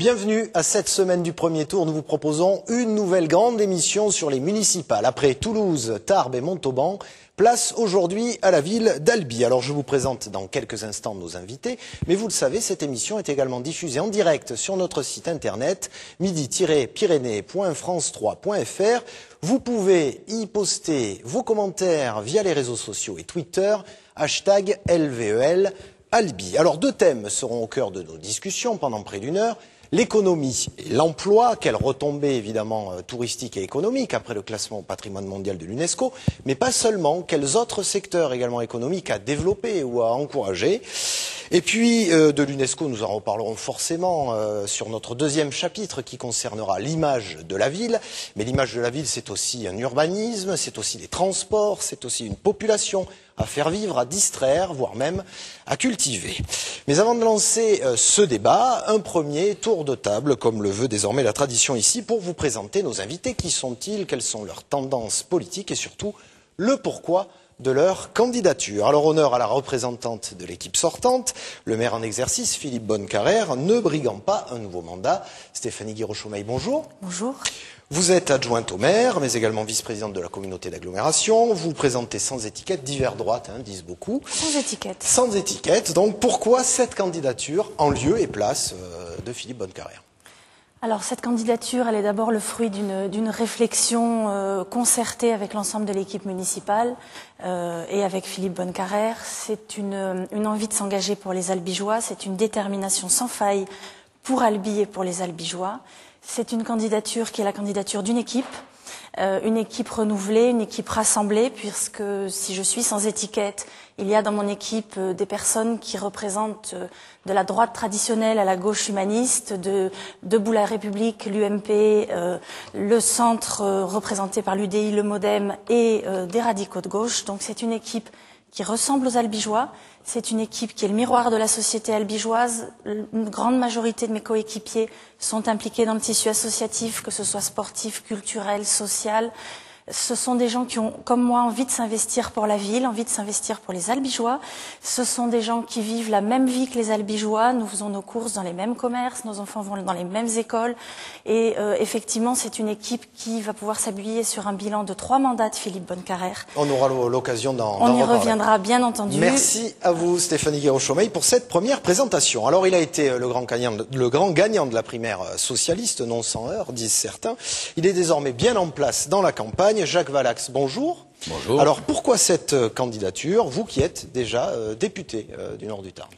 Bienvenue à cette semaine du premier tour. Nous vous proposons une nouvelle grande émission sur les municipales. Après Toulouse, Tarbes et Montauban, place aujourd'hui à la ville d'Albi. Alors je vous présente dans quelques instants nos invités, mais vous le savez, cette émission est également diffusée en direct sur notre site internet midi-pyrénées.france3.fr. Vous pouvez y poster vos commentaires via les réseaux sociaux et Twitter, hashtag LVEL Albi. Alors deux thèmes seront au cœur de nos discussions pendant près d'une heure. L'économie et l'emploi, quelle retombée évidemment touristique et économique après le classement au patrimoine mondial de l'UNESCO, mais pas seulement, quels autres secteurs également économiques à développer ou à encourager. Et puis de l'UNESCO, nous en reparlerons forcément sur notre deuxième chapitre qui concernera l'image de la ville. Mais l'image de la ville, c'est aussi un urbanisme, c'est aussi des transports, c'est aussi une population à faire vivre, à distraire, voire même à cultiver. Mais avant de lancer ce débat, un premier tour de table, comme le veut désormais la tradition ici, pour vous présenter nos invités. Qui sont-ils? Quelles sont leurs tendances politiques? Et surtout, le pourquoi de leur candidature. Alors honneur à la représentante de l'équipe sortante, le maire en exercice, Philippe Bonnecarrère, ne briguant pas un nouveau mandat. Stéphanie Guiraud-Chaumeil, bonjour. Bonjour. Vous êtes adjointe au maire, mais également vice-présidente de la communauté d'agglomération. Vous présentez sans étiquette, divers droite, disent beaucoup. Sans étiquette. Sans étiquette. Donc pourquoi cette candidature en lieu et place de Philippe Bonnecarrère? Alors cette candidature, elle est d'abord le fruit d'une réflexion concertée avec l'ensemble de l'équipe municipale et avec Philippe Bonnecarrère. C'est une envie de s'engager pour les Albigeois, c'est une détermination sans faille pour Albi et pour les Albigeois. C'est une candidature qui est la candidature d'une équipe renouvelée, une équipe rassemblée, puisque si je suis sans étiquette, il y a dans mon équipe des personnes qui représentent de la droite traditionnelle à la gauche humaniste, de Debout la République, l'UMP, le centre représenté par l'UDI, le MoDem et des radicaux de gauche. Donc c'est une équipe qui ressemble aux Albigeois. C'est une équipe qui est le miroir de la société albigeoise. Une grande majorité de mes coéquipiers sont impliqués dans le tissu associatif, que ce soit sportif, culturel, social. Ce sont des gens qui ont, comme moi, envie de s'investir pour la ville, envie de s'investir pour les Albigeois. Ce sont des gens qui vivent la même vie que les Albigeois. Nous faisons nos courses dans les mêmes commerces, nos enfants vont dans les mêmes écoles. Et effectivement, c'est une équipe qui va pouvoir s'appuyer sur un bilan de 3 mandats de Philippe Bonnecarrère. On aura l'occasion d'en reparler. On y reviendra, bien entendu. Merci à vous, Stéphanie Guiraud-Chaumeil, pour cette première présentation. Alors, il a été le grand gagnant de la primaire socialiste, non sans heurts, disent certains. Il est désormais bien en place dans la campagne. Jacques Valax, bonjour. Bonjour. Alors pourquoi cette candidature, vous qui êtes déjà député du Nord du Tarn?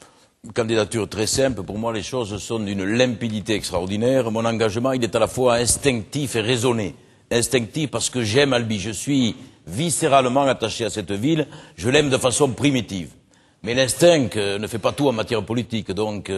Candidature très simple. Pour moi, les choses sont d'une limpidité extraordinaire. Mon engagement, il est à la fois instinctif et raisonné. Instinctif parce que j'aime Albi. Je suis viscéralement attaché à cette ville. Je l'aime de façon primitive. Mais l'instinct ne fait pas tout en matière politique. Donc,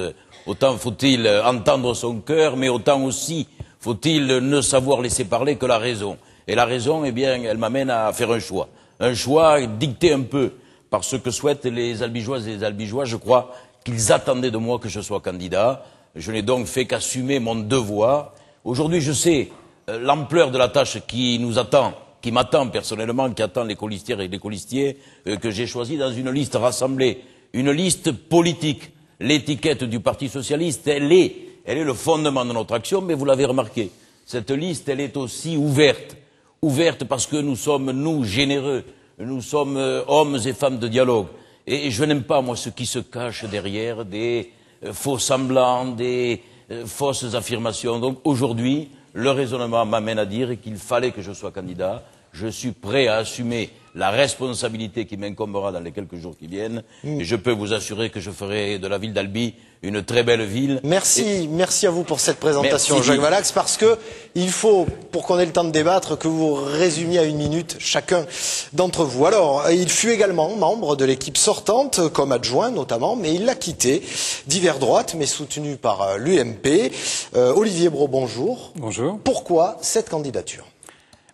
autant faut-il entendre son cœur, mais autant aussi faut-il ne savoir laisser parler que la raison. Et la raison, eh bien, elle m'amène à faire un choix. Un choix dicté un peu par ce que souhaitent les Albigeoises et les Albigeois. Je crois qu'ils attendaient de moi que je sois candidat. Je n'ai donc fait qu'assumer mon devoir. Aujourd'hui, je sais l'ampleur de la tâche qui nous attend, qui m'attend personnellement, qui attend les colistières et les colistiers, que j'ai choisi dans une liste rassemblée, une liste politique. L'étiquette du Parti socialiste, elle est le fondement de notre action, mais vous l'avez remarqué, cette liste, elle est aussi ouverte. Ouverte parce que nous sommes, nous, généreux. Nous sommes hommes et femmes de dialogue. Et je n'aime pas, moi, ce qui se cache derrière des faux semblants, des fausses affirmations. Donc aujourd'hui, le raisonnement m'amène à dire qu'il fallait que je sois candidat. Je suis prêt à assumer la responsabilité qui m'incombera dans les quelques jours qui viennent. Et je peux vous assurer que je ferai de la ville d'Albi une très belle ville. Merci à vous pour cette présentation, Jacques Valax, parce que il faut, pour qu'on ait le temps de débattre, que vous résumiez à 1 minute chacun d'entre vous. Alors, il fut également membre de l'équipe sortante, comme adjoint notamment, mais il l'a quitté, divers droite, mais soutenu par l'UMP. Olivier Brault, bonjour. Bonjour. Pourquoi cette candidature?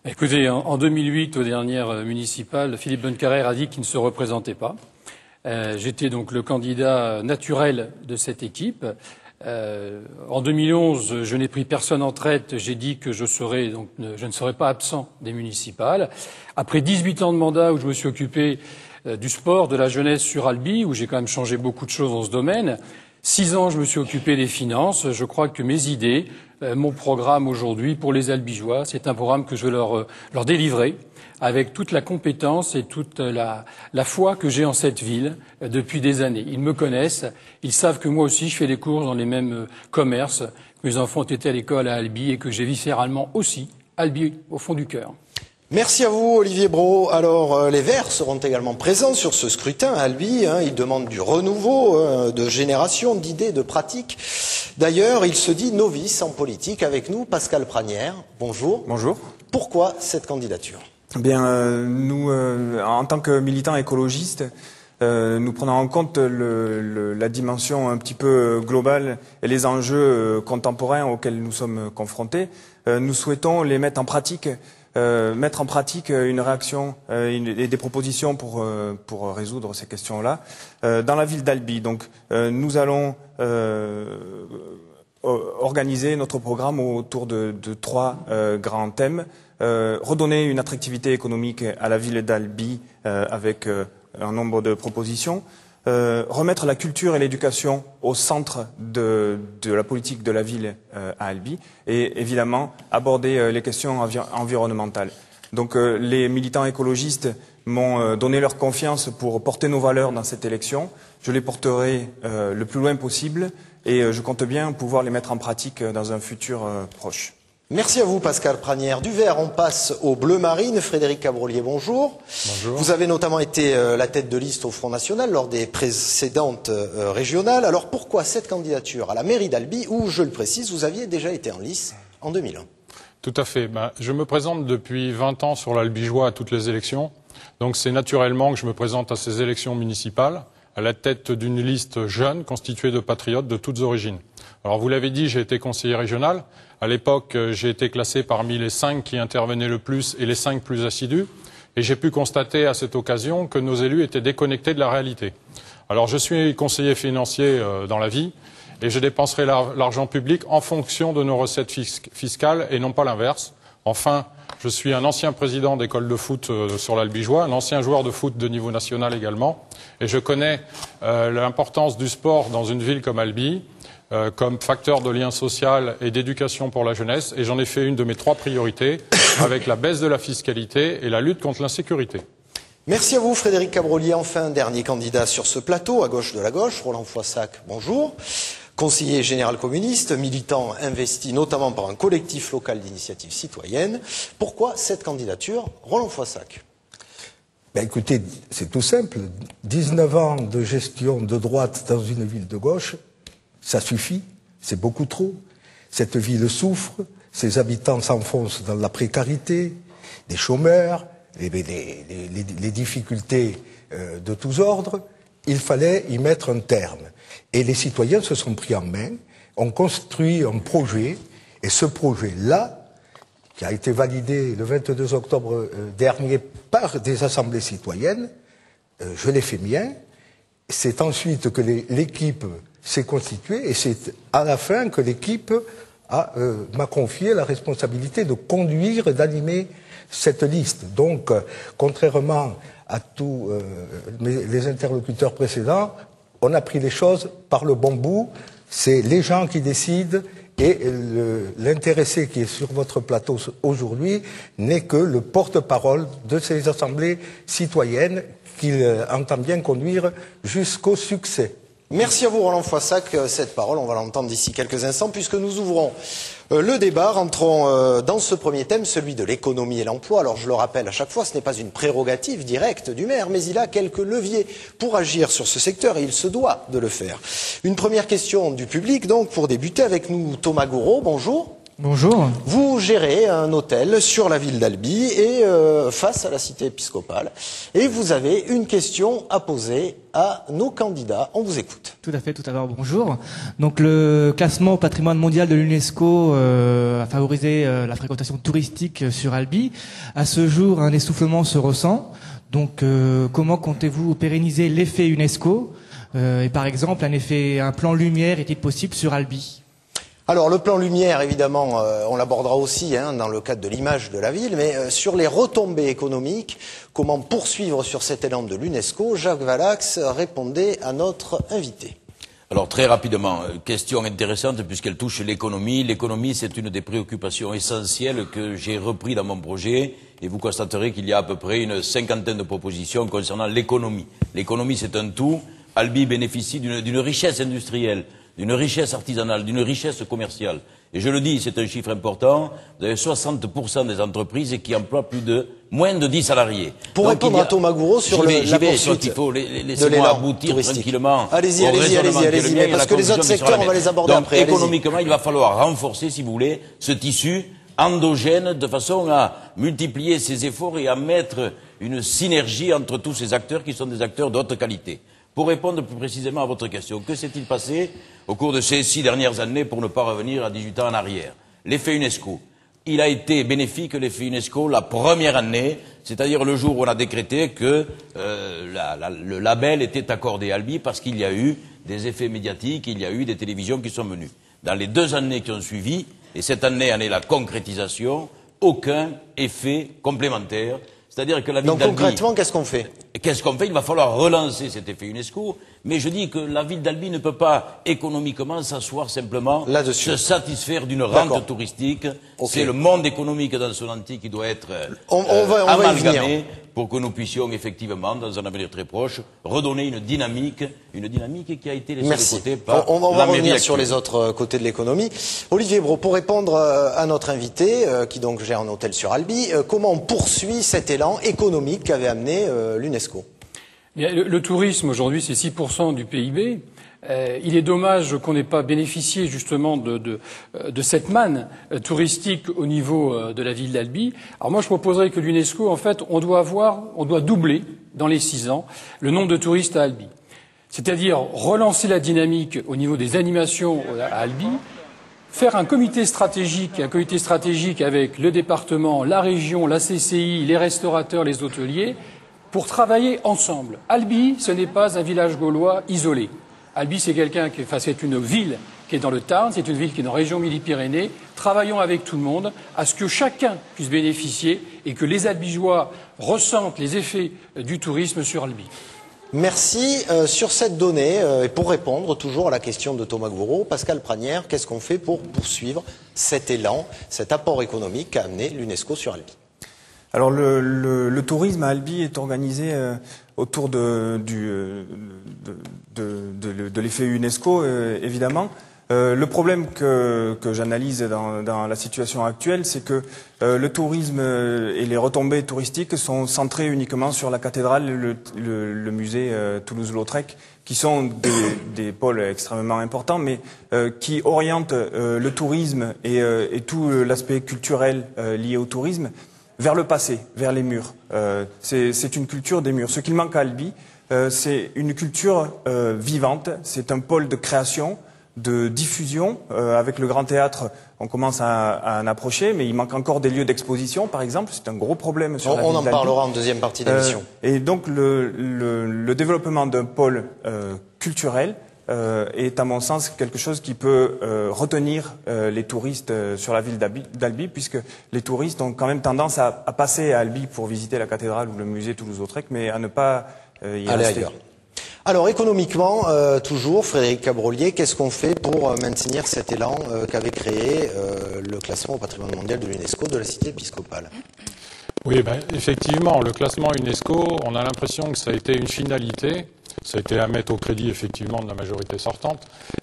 Écoutez, en 2008, aux dernières municipales, Philippe Bonnecarrère a dit qu'il ne se représentait pas. J'étais donc le candidat naturel de cette équipe. En 2011, je n'ai pris personne en traite. J'ai dit que je ne serais pas absent des municipales. Après 18 ans de mandat où je me suis occupé du sport, de la jeunesse sur Albi, où j'ai quand même changé beaucoup de choses dans ce domaine, 6 ans, je me suis occupé des finances. Je crois que mes idées, mon programme aujourd'hui pour les Albigeois, c'est un programme que je vais leur délivrer avec toute la compétence et toute la foi que j'ai en cette ville depuis des années. Ils me connaissent, ils savent que moi aussi je fais des cours dans les mêmes commerces, que mes enfants ont été à l'école à Albi et que j'ai viscéralement aussi Albi au fond du cœur. Merci à vous, Olivier Brault. Alors, les Verts seront également présents sur ce scrutin à Albi. Ils demandent du renouveau, de génération, d'idées, de pratiques. D'ailleurs, il se dit novice en politique. Avec nous, Pascal Pranière. Bonjour. Bonjour. Pourquoi cette candidature ? Bien, nous, en tant que militants écologistes, nous prenons en compte la dimension un petit peu globale et les enjeux contemporains auxquels nous sommes confrontés. Nous souhaitons les mettre en pratique. Mettre en pratique une réaction et des propositions pour résoudre ces questions-là dans la ville d'Albi. Donc, nous allons organiser notre programme autour de 3 grands thèmes. Redonner une attractivité économique à la ville d'Albi avec un nombre de propositions. Remettre la culture et l'éducation au centre de la politique de la ville à Albi et évidemment aborder les questions environnementales. Donc les militants écologistes m'ont donné leur confiance pour porter nos valeurs dans cette élection. Je les porterai le plus loin possible et je compte bien pouvoir les mettre en pratique dans un futur proche. Merci à vous, Pascal Pranière. Du vert, on passe au bleu marine. Frédéric Cabrolier, bonjour. Bonjour. Vous avez notamment été la tête de liste au Front National lors des précédentes régionales. Alors pourquoi cette candidature à la mairie d'Albi, où, je le précise, vous aviez déjà été en lice en 2001 ? Tout à fait. Je me présente depuis 20 ans sur l'Albigeois à toutes les élections. Donc c'est naturellement que je me présente à ces élections municipales à la tête d'une liste jeune constituée de patriotes de toutes origines. Alors vous l'avez dit, j'ai été conseiller régional. À l'époque, j'ai été classé parmi les 5 qui intervenaient le plus et les 5 plus assidus. Et j'ai pu constater à cette occasion que nos élus étaient déconnectés de la réalité. Alors je suis conseiller financier dans la vie et je dépenserai l'argent public en fonction de nos recettes fiscales et non pas l'inverse. Enfin, je suis un ancien président d'école de foot sur l'Albigeois, un ancien joueur de foot de niveau national également. Et je connais l'importance du sport dans une ville comme Albi, comme facteur de lien social et d'éducation pour la jeunesse. Et j'en ai fait une de mes 3 priorités, avec la baisse de la fiscalité et la lutte contre l'insécurité. Merci à vous, Frédéric Cabrolier. Enfin, dernier candidat sur ce plateau, à gauche de la gauche, Roland Foissac, bonjour. Conseiller général communiste, militant investi notamment par un collectif local d'initiative citoyenne. Pourquoi cette candidature, Roland Foissac ? Écoutez, c'est tout simple. 19 ans de gestion de droite dans une ville de gauche, ça suffit, c'est beaucoup trop. Cette ville souffre, ses habitants s'enfoncent dans la précarité, des chômeurs, les difficultés de tous ordres. Il fallait y mettre un terme. Et les citoyens se sont pris en main, ont construit un projet, et ce projet-là, qui a été validé le 22 octobre dernier par des assemblées citoyennes, je l'ai fait mien. C'est ensuite que l'équipe s'est constituée, et c'est à la fin que l'équipe m'a confié la responsabilité de conduire, d'animer cette liste. Donc, contrairement à tous les interlocuteurs précédents, on a pris les choses par le bon bout. C'est les gens qui décident et l'intéressé qui est sur votre plateau aujourd'hui n'est que le porte-parole de ces assemblées citoyennes qu'il entend bien conduire jusqu'au succès. Merci à vous, Roland Foissac. Cette parole, on va l'entendre d'ici quelques instants, puisque nous ouvrons le débat. Rentrons dans ce premier thème, celui de l'économie et l'emploi. Alors, je le rappelle à chaque fois, ce n'est pas une prérogative directe du maire, mais il a quelques leviers pour agir sur ce secteur et il se doit de le faire. Une première question du public, donc, pour débuter avec nous, Thomas Gouraud. Bonjour. Bonjour. Vous gérez un hôtel sur la ville d'Albi et face à la cité épiscopale. Et vous avez une question à poser à nos candidats. On vous écoute. Tout à fait, tout à l'heure, bonjour. Donc le classement au patrimoine mondial de l'UNESCO a favorisé la fréquentation touristique sur Albi. À ce jour, un essoufflement se ressent. Donc comment comptez-vous pérenniser l'effet UNESCO et par exemple, un plan lumière est-il possible sur Albi ? Alors le plan lumière, évidemment, on l'abordera aussi dans le cadre de l'image de la ville, mais sur les retombées économiques, comment poursuivre sur cet élan de l'UNESCO, Jacques Valax répondait à notre invité. Alors très rapidement, question intéressante puisqu'elle touche l'économie. L'économie, c'est une des préoccupations essentielles que j'ai repris dans mon projet et vous constaterez qu'il y a à peu près une cinquantaine de propositions concernant l'économie. L'économie, c'est un tout. Albi bénéficie d'une richesse industrielle, d'une richesse artisanale, d'une richesse commerciale. Et je le dis, c'est un chiffre important, vous avez 60% des entreprises qui emploient moins de 10 salariés. Pour répondre à Thomas Gouraud sur la poursuite il faut laisser-moi aboutir tranquillement. Allez-y, parce que les autres secteurs, on va les aborder après. Économiquement, il va falloir renforcer, si vous voulez, ce tissu endogène de façon à multiplier ses efforts et à mettre une synergie entre tous ces acteurs qui sont des acteurs de haute qualité. Pour répondre plus précisément à votre question, que s'est-il passé au cours de ces 6 dernières années pour ne pas revenir à 18 ans en arrière? L'effet UNESCO. Il a été bénéfique, l'effet UNESCO, la première année, c'est-à-dire le jour où on a décrété que le label était accordé à Albi parce qu'il y a eu des effets médiatiques, il y a eu des télévisions qui sont venues. Dans les 2 années qui ont suivi, et cette année en est la concrétisation, aucun effet complémentaire. C'est-à-dire que la ville d'Albi... Donc concrètement, qu'est-ce qu'on fait? Qu'est-ce qu'on fait? Il va falloir relancer cet effet UNESCO, mais je dis que la ville d'Albi ne peut pas économiquement s'asseoir simplement, se satisfaire d'une rente touristique. Okay. C'est le monde économique dans son entier qui doit être amalgamé pour que nous puissions effectivement, dans un avenir très proche, redonner une dynamique qui a été laissée de côté par on va revenir sur les autres côtés de l'économie. Olivier Brault, pour répondre à notre invité, qui donc gère un hôtel sur Albi, comment on poursuit cet élan économique qu'avait amené l'UNESCO? Le tourisme, aujourd'hui, c'est 6% du PIB. Il est dommage qu'on n'ait pas bénéficié justement de cette manne touristique au niveau de la ville d'Albi. Alors moi, je proposerais que l'UNESCO, en fait, on doit doubler dans les 6 ans le nombre de touristes à Albi. C'est-à-dire relancer la dynamique au niveau des animations à Albi, faire un comité stratégique avec le département, la région, la CCI, les restaurateurs, les hôteliers, pour travailler ensemble. Albi, ce n'est pas un village gaulois isolé. Albi, c'est c'est une ville qui est dans le Tarn, c'est une ville qui est dans la région Midi-Pyrénées. Travaillons avec tout le monde à ce que chacun puisse bénéficier et que les Albigeois ressentent les effets du tourisme sur Albi. Merci. Sur cette donnée, et pour répondre toujours à la question de Thomas Gouraud, Pascal Pragnères, qu'est-ce qu'on fait pour poursuivre cet élan, cet apport économique qu'a amené l'UNESCO sur Albi? Alors le tourisme à Albi est organisé autour de l'effet UNESCO, évidemment. Le problème que j'analyse dans la situation actuelle, c'est que le tourisme et les retombées touristiques sont centrées uniquement sur la cathédrale et le musée Toulouse-Lautrec, qui sont des pôles extrêmement importants, mais qui orientent le tourisme et tout l'aspect culturel lié au tourisme vers le passé, vers les murs. C'est une culture des murs. Ce qu'il manque à Albi, c'est une culture vivante, c'est un pôle de création, de diffusion. Avec le Grand Théâtre, on commence à en approcher, mais il manque encore des lieux d'exposition, par exemple. C'est un gros problème sur la ville d'Albi. On en parlera en deuxième partie de l'émission. Et donc le développement d'un pôle culturel est à mon sens quelque chose qui peut retenir les touristes sur la ville d'Albi, puisque les touristes ont quand même tendance à passer à Albi pour visiter la cathédrale ou le musée Toulouse-Lautrec, mais à ne pas y aller ailleurs. Alors économiquement, toujours, Frédéric Cabrolier, qu'est-ce qu'on fait pour maintenir cet élan qu'avait créé le classement au patrimoine mondial de l'UNESCO de la cité épiscopale? Oui, effectivement, le classement UNESCO, on a l'impression que ça a été une finalité. Ça a été à mettre au crédit, effectivement, de la majorité sortante,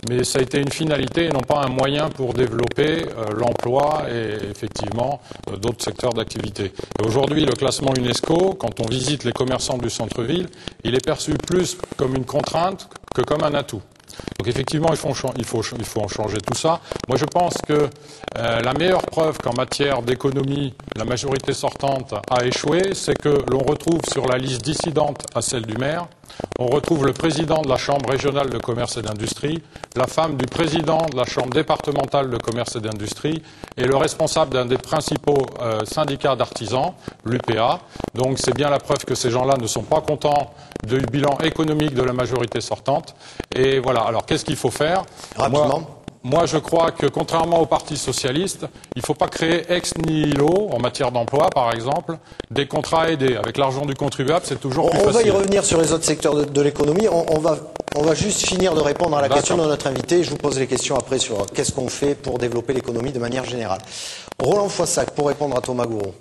mais ça a été une finalité et non pas un moyen pour développer l'emploi et, effectivement, d'autres secteurs d'activité. Aujourd'hui, le classement UNESCO, quand on visite les commerçants du centre-ville, il est perçu plus comme une contrainte que comme un atout. Donc effectivement, il faut en changer tout ça. Moi, je pense que la meilleure preuve qu'en matière d'économie, la majorité sortante a échoué, c'est que l'on retrouve sur la liste dissidente à celle du maire, on retrouve le président de la Chambre régionale de commerce et d'industrie, la femme du président de la Chambre départementale de commerce et d'industrie et le responsable d'un des principaux syndicats d'artisans, l'UPA. Donc c'est bien la preuve que ces gens-là ne sont pas contents du bilan économique de la majorité sortante. Et voilà, alors qu'est-ce qu'il faut faire? Rapidement. Moi, je crois que, contrairement au Parti socialiste, il ne faut pas créer ex nihilo, en matière d'emploi, par exemple, des contrats aidés. Avec l'argent du contribuable, c'est toujours plus facile. On va y revenir sur les autres secteurs de l'économie. On va juste finir de répondre à la question de notre invité. Je vous pose les questions après sur qu'est-ce qu'on fait pour développer l'économie de manière générale. Roland Foissac, pour répondre à Thomas Gouraud.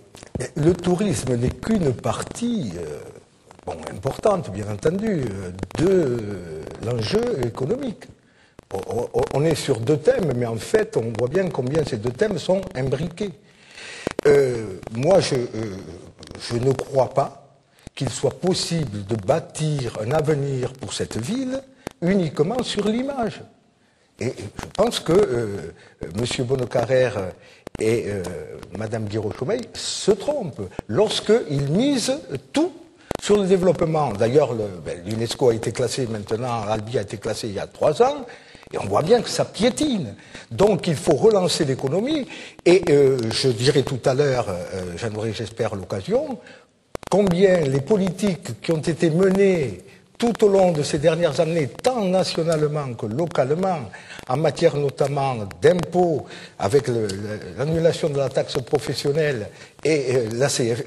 Le tourisme n'est qu'une partie importante, bien entendu, de l'enjeu économique. On est sur deux thèmes, mais en fait, on voit bien combien ces deux thèmes sont imbriqués. Moi, je ne crois pas qu'il soit possible de bâtir un avenir pour cette ville uniquement sur l'image. Et je pense que M. Bonnecarrère et Mme Guiraud-Chaumeil se trompent lorsqu'ils misent tout sur le développement. D'ailleurs, l'UNESCO a été classé maintenant, Albi a été classé il y a 3 ans, et on voit bien que ça piétine. Donc il faut relancer l'économie, et je dirai tout à l'heure, j'en aurai j'espère l'occasion, combien les politiques qui ont été menées tout au long de ces dernières années, tant nationalement que localement, en matière notamment d'impôts, avec l'annulation de la taxe professionnelle et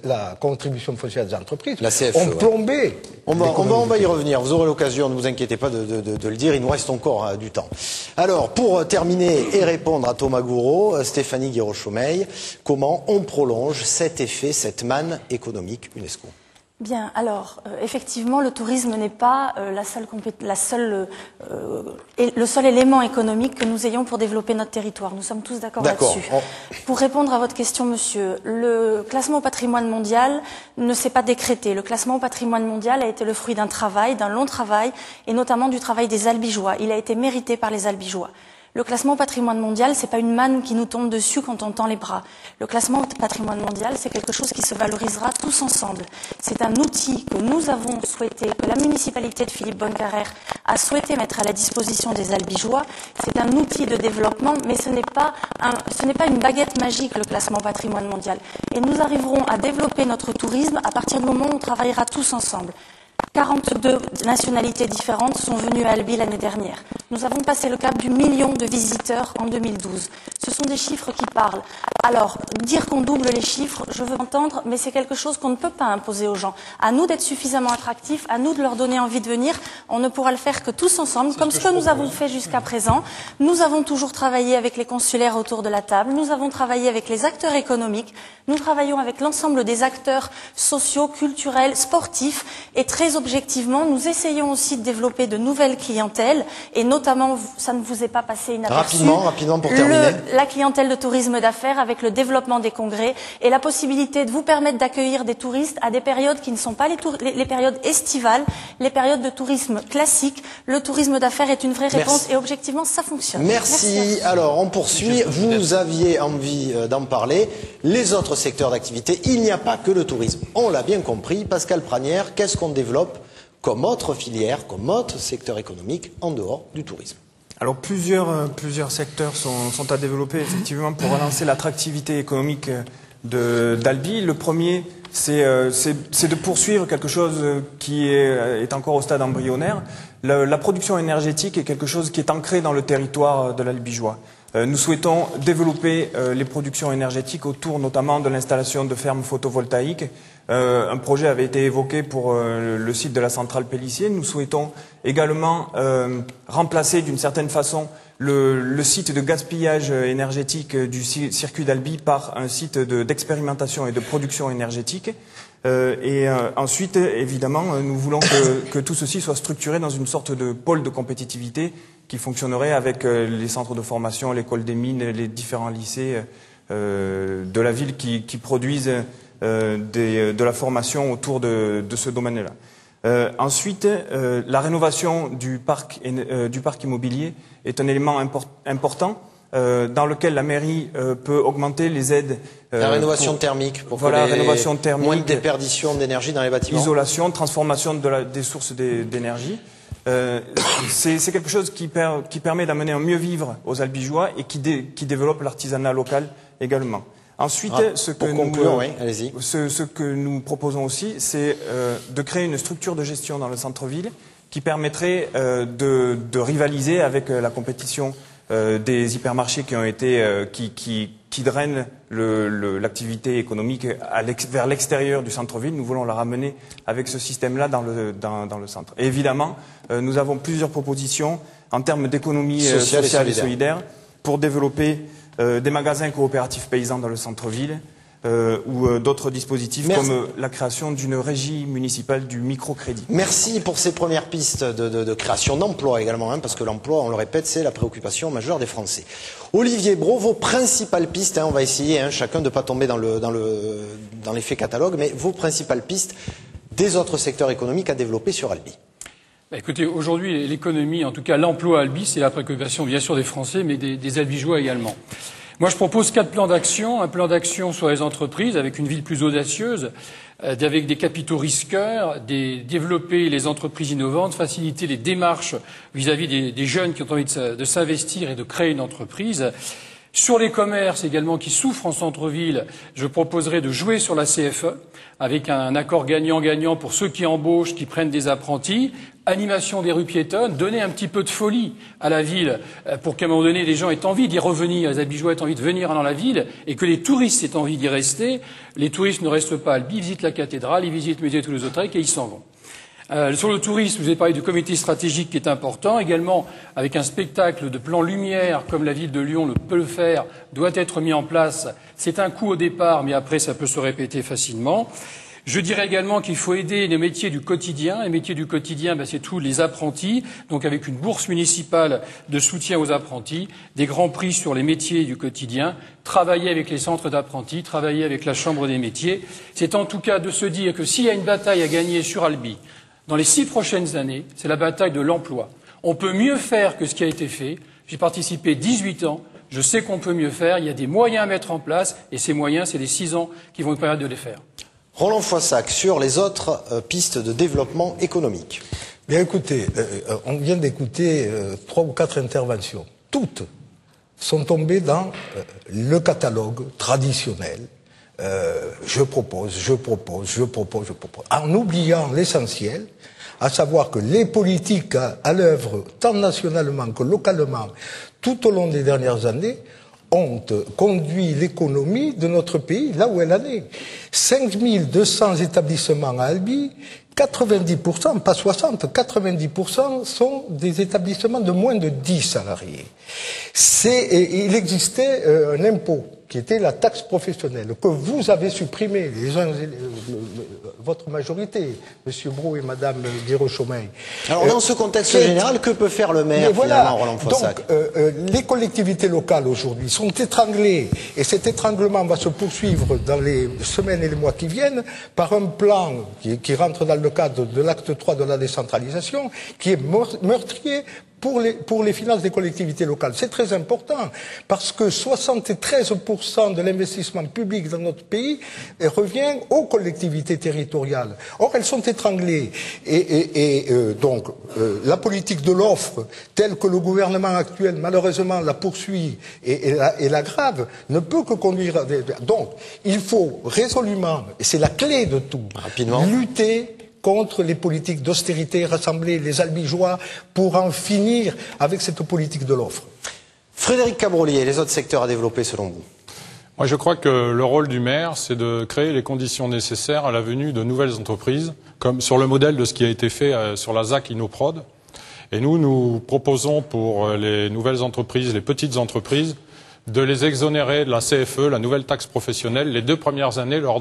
la contribution foncière des entreprises, ont plombé. On va y revenir. Vous aurez l'occasion, ne vous inquiétez pas de le dire. Il nous reste encore du temps. Alors, pour terminer et répondre à Thomas Gouraud, Stéphanie Guiraud-Chaumeil, comment on prolonge cet effet, cette manne économique UNESCO ? Bien, alors, effectivement, le tourisme n'est pas le seul élément économique que nous ayons pour développer notre territoire. Nous sommes tous d'accord là-dessus. Pour répondre à votre question, monsieur, le classement au patrimoine mondial ne s'est pas décrété. Le classement au patrimoine mondial a été le fruit d'un long travail, et notamment du travail des Albigeois. Il a été mérité par les Albigeois. Le classement au patrimoine mondial, c'est pas une manne qui nous tombe dessus quand on tend les bras. Le classement au patrimoine mondial, c'est quelque chose qui se valorisera tous ensemble. C'est un outil que nous avons souhaité, que la municipalité de Philippe Bonnecarrère a souhaité mettre à la disposition des Albigeois. C'est un outil de développement, mais ce n'est pas une baguette magique, le classement au patrimoine mondial. Et nous arriverons à développer notre tourisme à partir du moment où on travaillera tous ensemble. 42 nationalités différentes sont venues à Albi l'année dernière. Nous avons passé le cap du 1 million de visiteurs en 2012. Ce sont des chiffres qui parlent. Alors, dire qu'on double les chiffres, je veux entendre, mais c'est quelque chose qu'on ne peut pas imposer aux gens. À nous d'être suffisamment attractifs, à nous de leur donner envie de venir. On ne pourra le faire que tous ensemble, comme ce que nous avons fait jusqu'à présent. Nous avons toujours travaillé avec les consulaires autour de la table. Nous avons travaillé avec les acteurs économiques. Nous travaillons avec l'ensemble des acteurs sociaux, culturels, sportifs, et très objectivement, nous essayons aussi de développer de nouvelles clientèles, et notamment, ça ne vous est pas passé inaperçu. Rapidement pour terminer. La clientèle de tourisme d'affaires avec le développement des congrès et la possibilité de vous permettre d'accueillir des touristes à des périodes qui ne sont pas les périodes estivales, les périodes de tourisme classique. Le tourisme d'affaires est une vraie réponse et objectivement, ça fonctionne. Merci. Alors, on poursuit. Vous aviez envie d'en parler. Les autres secteurs d'activité, il n'y a pas que le tourisme. On l'a bien compris. Pascal Pranière, qu'est-ce qu'on développe comme autre filière, comme autre secteur économique en dehors du tourisme? Alors plusieurs secteurs sont à développer effectivement pour relancer l'attractivité économique d'Albi. Le premier, c'est de poursuivre quelque chose qui est encore au stade embryonnaire. La production énergétique est quelque chose qui est ancré dans le territoire de l'Albigeois. Nous souhaitons développer les productions énergétiques autour notamment de l'installation de fermes photovoltaïques. Un projet avait été évoqué pour le site de la centrale Pélissier. Nous souhaitons également remplacer d'une certaine façon le site de gaspillage énergétique du circuit d'Albi par un site d'expérimentation et de production énergétique. Ensuite, évidemment, nous voulons que tout ceci soit structuré dans une sorte de pôle de compétitivité qui fonctionnerait avec les centres de formation, l'école des mines, les différents lycées de la ville qui produisent de la formation autour de ce domaine-là. Ensuite, la rénovation du parc immobilier est un élément important dans lequel la mairie peut augmenter les aides. La rénovation thermique, pour rénovation thermique, moins de déperdition d'énergie dans les bâtiments. Isolation, transformation des sources d'énergie. C'est quelque chose qui permet d'amener un mieux vivre aux Albigeois et qui développe l'artisanat local également. Ensuite, ce que nous proposons aussi, c'est de créer une structure de gestion dans le centre-ville qui permettrait de rivaliser avec la compétition des hypermarchés qui ont été qui drainent l'activité économique vers l'extérieur du centre-ville. Nous voulons la ramener avec ce système-là dans le centre. Et évidemment, nous avons plusieurs propositions en termes d'économie sociale et solidaire pour développer des magasins coopératifs paysans dans le centre-ville. Ou d'autres dispositifs comme la création d'une régie municipale du microcrédit. Merci pour ces premières pistes de création d'emplois également, hein, parce que l'emploi, on le répète, c'est la préoccupation majeure des Français. Olivier Brault, vos principales pistes, hein, on va essayer chacun de ne pas tomber dans l'effet catalogue, mais vos principales pistes des autres secteurs économiques à développer sur Albi. Écoutez, aujourd'hui, l'économie, en tout cas l'emploi à Albi, c'est la préoccupation bien sûr des Français, mais des Albigeois également. Moi, je propose 4 plans d'action. Un plan d'action sur les entreprises, avec une ville plus audacieuse, avec des capitaux risqueurs, développer les entreprises innovantes, faciliter les démarches vis-à-vis des jeunes qui ont envie de s'investir et de créer une entreprise. Sur les commerces également qui souffrent en centre-ville, je proposerai de jouer sur la CFE avec un accord gagnant-gagnant pour ceux qui embauchent, qui prennent des apprentis, animation des rues piétonnes, donner un petit peu de folie à la ville pour qu'à un moment donné les gens aient envie d'y revenir, les Albigeois aient envie de venir dans la ville et que les touristes aient envie d'y rester. Les touristes ne restent pas à Albi, ils visitent la cathédrale, ils visitent le musée Toulouse-Lautrec et ils s'en vont. Sur le tourisme, vous avez parlé du comité stratégique qui est important, également avec un spectacle de plan lumière comme la ville de Lyon peut le faire, doit être mis en place. C'est un coût au départ, mais après ça peut se répéter facilement. Je dirais également qu'il faut aider les métiers du quotidien. Les métiers du quotidien, c'est tous les apprentis, donc avec une bourse municipale de soutien aux apprentis, des grands prix sur les métiers du quotidien, travailler avec les centres d'apprentis, travailler avec la Chambre des métiers. C'est en tout cas de se dire que s'il y a une bataille à gagner sur Albi, dans les 6 prochaines années, c'est la bataille de l'emploi. On peut mieux faire que ce qui a été fait. J'ai participé 18 ans. Je sais qu'on peut mieux faire. Il y a des moyens à mettre en place. Et ces moyens, c'est les 6 ans qui vont nous permettre de les faire. Roland Foissac, sur les autres pistes de développement économique. Bien écoutez, on vient d'écouter 3 ou 4 interventions. Toutes sont tombées dans le catalogue traditionnel. Je propose, en oubliant l'essentiel, à savoir que les politiques à l'œuvre, tant nationalement que localement, tout au long des dernières années, ont conduit l'économie de notre pays là où elle en est. 5200 établissements à Albi, 90%, pas 60, 90% sont des établissements de moins de 10 salariés. Il existait un impôt qui était la taxe professionnelle, que vous avez supprimé, votre majorité, M. Brault et Mme Guiraud-Chaumeil. Alors, dans ce contexte général, que peut faire le maire, finalement, Roland Foissac ? Donc, les collectivités locales, aujourd'hui, sont étranglées, et cet étranglement va se poursuivre dans les semaines et les mois qui viennent, par un plan qui rentre dans le cadre de l'acte 3 de la décentralisation, qui est meurtrier pour les finances des collectivités locales. C'est très important, parce que 73% de l'investissement public dans notre pays revient aux collectivités territoriales. Or, elles sont étranglées. Donc, la politique de l'offre, telle que le gouvernement actuel, malheureusement, la poursuit et l'aggrave, ne peut que conduire à Donc, il faut résolument, et c'est la clé de tout, lutter contre les politiques d'austérité, rassembler les Albigeois pour en finir avec cette politique de l'offre. Frédéric Cabrolier, les autres secteurs à développer selon vous? Moi, je crois que le rôle du maire, c'est de créer les conditions nécessaires à la venue de nouvelles entreprises, comme sur le modèle de ce qui a été fait sur la ZAC Innoprod. Et nous proposons pour les nouvelles entreprises, les petites entreprises, de les exonérer de la CFE, la nouvelle taxe professionnelle, les 2 premières années lors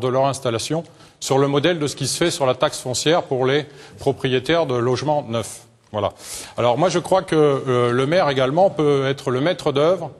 de leur installation, sur le modèle de ce qui se fait sur la taxe foncière pour les propriétaires de logements neufs. Voilà. Alors moi je crois que le maire également peut être le maître d'œuvre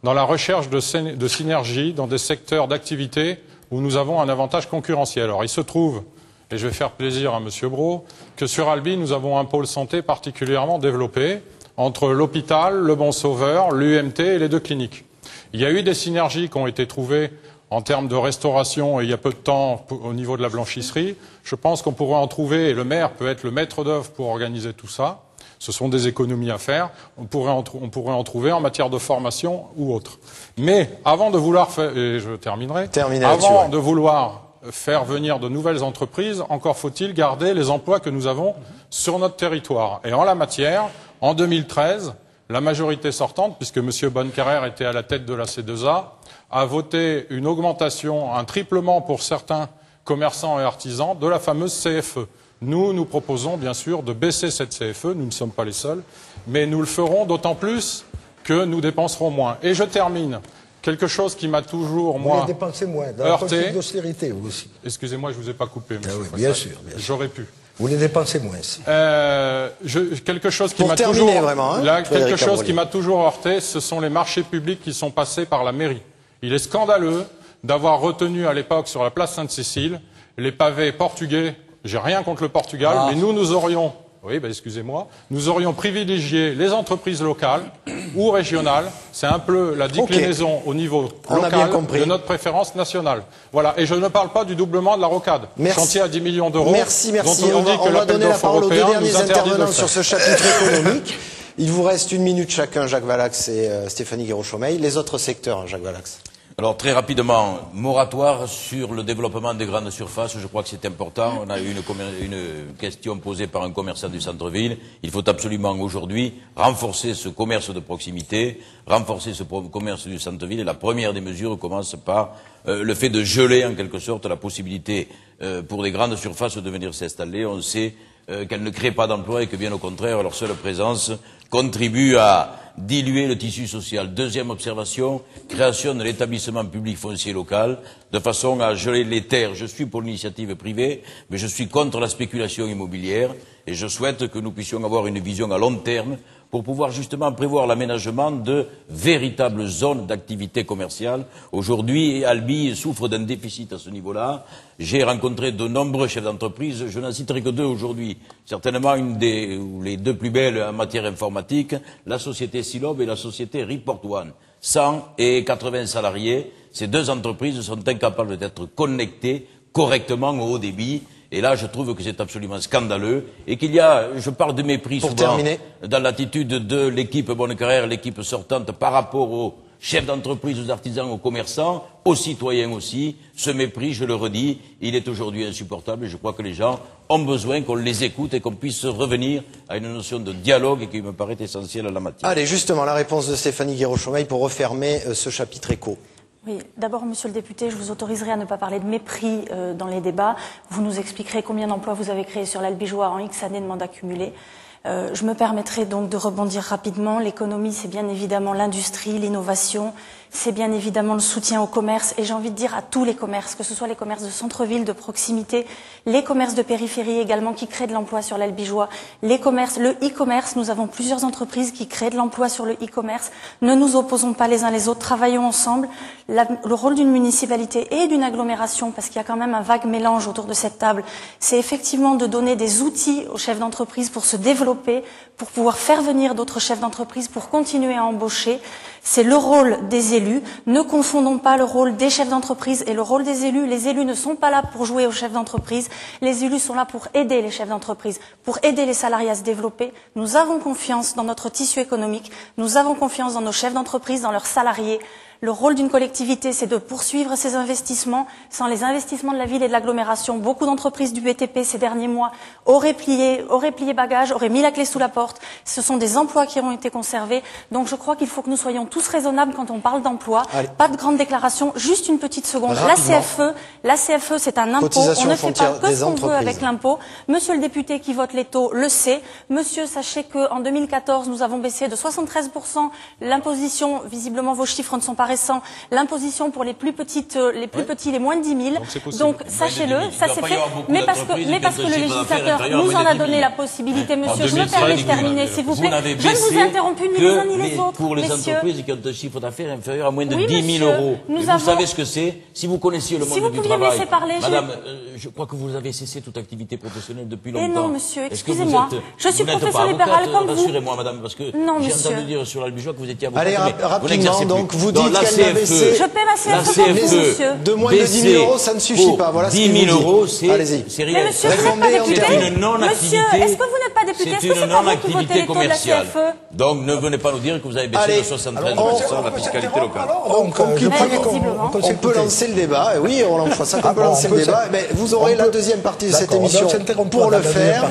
dans la recherche de synergie dans des secteurs d'activité où nous avons un avantage concurrentiel. Alors il se trouve, et je vais faire plaisir à M. Brault, que sur Albi nous avons un pôle santé particulièrement développé entre l'hôpital, le Bon Sauveur, l'UMT et les 2 cliniques. Il y a eu des synergies qui ont été trouvées en termes de restauration, et il y a peu de temps au niveau de la blanchisserie. Je pense qu'on pourrait en trouver, et le maire peut être le maître d'œuvre pour organiser tout ça. Ce sont des économies à faire. On pourrait en trouver en matière de formation ou autre. Mais avant de vouloir faire, et je terminerai, avant de vouloir faire venir de nouvelles entreprises, encore faut-il garder les emplois que nous avons sur notre territoire. Et en la matière, en 2013, la majorité sortante, puisque M. Bonnecarrère était à la tête de la C2A, a voté une augmentation, un triplement pour certains commerçants et artisans de la fameuse CFE. Nous proposons bien sûr de baisser cette CFE, nous ne sommes pas les seuls, mais nous le ferons d'autant plus que nous dépenserons moins. Et je termine. Quelque chose qui m'a toujours, moi, vous les dépensez moins, dans la politique d'austérité aussi. Excusez-moi, je ne vous ai pas coupé, monsieur. Ah oui, bien sûr. J'aurais pu. Vous les dépensez moins. Quelque chose qui m'a toujours, quelque chose qui m'a toujours heurté, ce sont les marchés publics qui sont passés par la mairie. Il est scandaleux d'avoir retenu à l'époque sur la place Sainte-Cécile les pavés portugais. J'ai rien contre le Portugal, mais nous aurions, excusez-moi, nous aurions privilégié les entreprises locales ou régionales. C'est un peu la déclinaison au niveau local de notre préférence nationale. Voilà. Et je ne parle pas du doublement de la rocade. Chantier à 10 millions d'euros. Merci. Dont on nous dit que va donner la parole aux deux derniers intervenants sur ce chapitre économique. Il vous reste 1 minute chacun, Jacques Valax et Stéphanie Guéraud-Chomeil. Les autres secteurs, Jacques Valax. Alors très rapidement, moratoire sur le développement des grandes surfaces, je crois que c'est important. On a eu une question posée par un commerçant du centre-ville. Il faut absolument aujourd'hui renforcer ce commerce de proximité, renforcer ce commerce du centre-ville. Et la première des mesures commence par le fait de geler en quelque sorte la possibilité pour des grandes surfaces de venir s'installer. On sait qu'elles ne créent pas d'emplois et que bien au contraire leur seule présence contribue à diluer le tissu social. Deuxième observation, création de l'établissement public foncier local, de façon à geler les terres. Je suis pour l'initiative privée, mais je suis contre la spéculation immobilière et je souhaite que nous puissions avoir une vision à long terme pour pouvoir justement prévoir l'aménagement de véritables zones d'activité commerciale. Aujourd'hui, Albi souffre d'un déficit à ce niveau-là. J'ai rencontré de nombreux chefs d'entreprise, je n'en citerai que 2 aujourd'hui. Certainement les 2 plus belles en matière informatique, la société Silob et la société Report One. 100 et 80 salariés, ces 2 entreprises sont incapables d'être connectées correctement au haut débit. Et là, je trouve que c'est absolument scandaleux et qu'il y a, je parle de mépris souvent dans l'attitude de l'équipe Bonnecarrère, l'équipe sortante par rapport aux chefs d'entreprise, aux artisans, aux commerçants, aux citoyens aussi. Ce mépris, je le redis, il est aujourd'hui insupportable et je crois que les gens ont besoin qu'on les écoute et qu'on puisse revenir à une notion de dialogue qui me paraît essentielle à la matière. Allez, justement, la réponse de Stéphanie Guéraud-Chomeil pour refermer ce chapitre éco. Oui, d'abord, monsieur le député, je vous autoriserai à ne pas parler de mépris dans les débats. Vous nous expliquerez combien d'emplois vous avez créés sur l'Albigeois en X années de mandat cumulé. Je me permettrai donc de rebondir rapidement. L'économie, c'est bien évidemment l'industrie, l'innovation, c'est bien évidemment le soutien au commerce, et j'ai envie de dire à tous les commerces, que ce soit les commerces de centre-ville, de proximité, les commerces de périphérie également qui créent de l'emploi sur l'Albigeois, les commerces, le e-commerce, nous avons plusieurs entreprises qui créent de l'emploi sur le e-commerce. Ne nous opposons pas les uns les autres, travaillons ensemble. Le rôle d'une municipalité et d'une agglomération, parce qu'il y a quand même un vague mélange autour de cette table, c'est effectivement de donner des outils aux chefs d'entreprise pour se développer, pour pouvoir faire venir d'autres chefs d'entreprise, pour continuer à embaucher. C'est le rôle des élus. Ne confondons pas le rôle des chefs d'entreprise et le rôle des élus. Les élus ne sont pas là pour jouer aux chefs d'entreprise. Les élus sont là pour aider les chefs d'entreprise, pour aider les salariés à se développer. Nous avons confiance dans notre tissu économique. Nous avons confiance dans nos chefs d'entreprise, dans leurs salariés. Le rôle d'une collectivité, c'est de poursuivre ces investissements. Sans les investissements de la ville et de l'agglomération, beaucoup d'entreprises du BTP ces derniers mois auraient plié bagages, auraient mis la clé sous la porte. Ce sont des emplois qui ont été conservés. Donc je crois qu'il faut que nous soyons tous raisonnables quand on parle d'emploi. Pas de grandes déclarations. Juste une petite seconde. La CFE, c'est un impôt. On ne fait pas que ce qu'on veut avec l'impôt. Monsieur le député qui vote les taux le sait. Monsieur, sachez qu'en 2014, nous avons baissé de 73% l'imposition. Visiblement, vos chiffres ne sont pas récents, l'imposition pour les plus petits, les moins de 10 000. Donc, sachez-le, ça c'est fait. Mais parce que le législateur nous en a donné la possibilité, monsieur. Je me permets de terminer, s'il vous plaît. Je ne vous ai interrompu ni les uns ni les autres. Pour les entreprises qui ont un chiffre d'affaires inférieur à moins de 10 000 euros. Vous savez ce que c'est? Si vous connaissiez le monde du travail. Madame, je crois que vous avez cessé toute activité professionnelle depuis longtemps. Et non, monsieur, excusez-moi. Je suis professeur libéral comme vous. Rassurez-moi, madame, parce que j'ai entendu dire sur l'Albigeois que vous étiez avocat. Allez, rapidement, donc, vous dites je paie ma CFE, monsieur. De moins de 10 000 euros, ça ne suffit pas. Voilà 10 000 euros, c'est rien. Mais monsieur, vous n'êtes pas député. Monsieur, est-ce que vous n'êtes pas député? Est-ce que c'est pas vous qui votez les taux de la CFE? Donc, ne venez pas nous dire que vous avez baissé de 73% la fiscalité locale. On peut lancer le débat. Oui, on lance ça. On peut lancer le débat. Mais vous aurez la deuxième partie de cette émission pour le faire.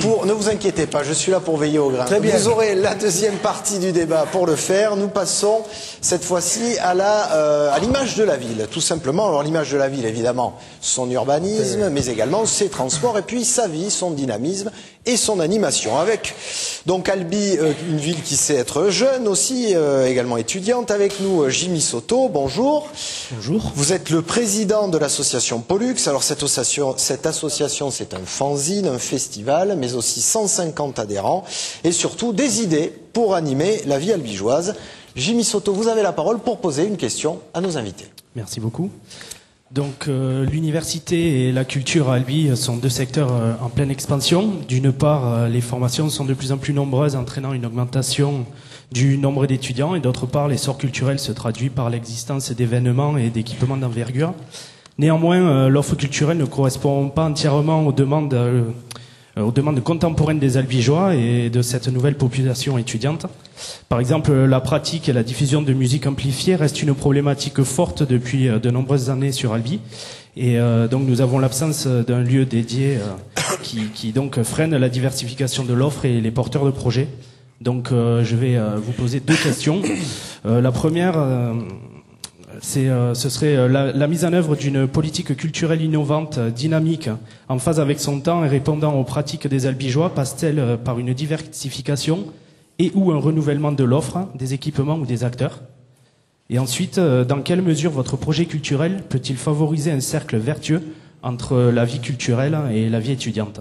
Ne vous inquiétez pas, je suis là pour veiller au grain. Très bien. Vous aurez la deuxième partie du débat pour le faire. Nous passons cette fois-ci à l'image de la ville, tout simplement. Alors l'image de la ville, évidemment, son urbanisme, mais également ses transports, et puis sa vie, son dynamisme et son animation. Avec donc Albi, une ville qui sait être jeune aussi, également étudiante. Avec nous, Jimmy Soto, bonjour. Bonjour. Vous êtes le président de l'association Pollux. Alors cette association, c'est un fanzine, un festival, mais aussi 150 adhérents et surtout des idées pour animer la vie albigeoise. Jimmy Soto, vous avez la parole pour poser une question à nos invités. Merci beaucoup. Donc l'université et la culture à Albi sont deux secteurs en pleine expansion. D'une part, les formations sont de plus en plus nombreuses, entraînant une augmentation du nombre d'étudiants, et d'autre part, l'essor culturel se traduit par l'existence d'événements et d'équipements d'envergure. Néanmoins, l'offre culturelle ne correspond pas entièrement aux demandes contemporaines des Albigeois et de cette nouvelle population étudiante. Par exemple, la pratique et la diffusion de musique amplifiée restent une problématique forte depuis de nombreuses années sur Albi. Et donc nous avons l'absence d'un lieu dédié qui donc freine la diversification de l'offre et les porteurs de projets. Donc je vais vous poser deux questions. La première, ce serait la mise en œuvre d'une politique culturelle innovante, dynamique, en phase avec son temps et répondant aux pratiques des Albigeois, passe-t-elle par une diversification et ou un renouvellement de l'offre, des équipements ou des acteurs? Et ensuite, dans quelle mesure votre projet culturel peut-il favoriser un cercle vertueux entre la vie culturelle et la vie étudiante?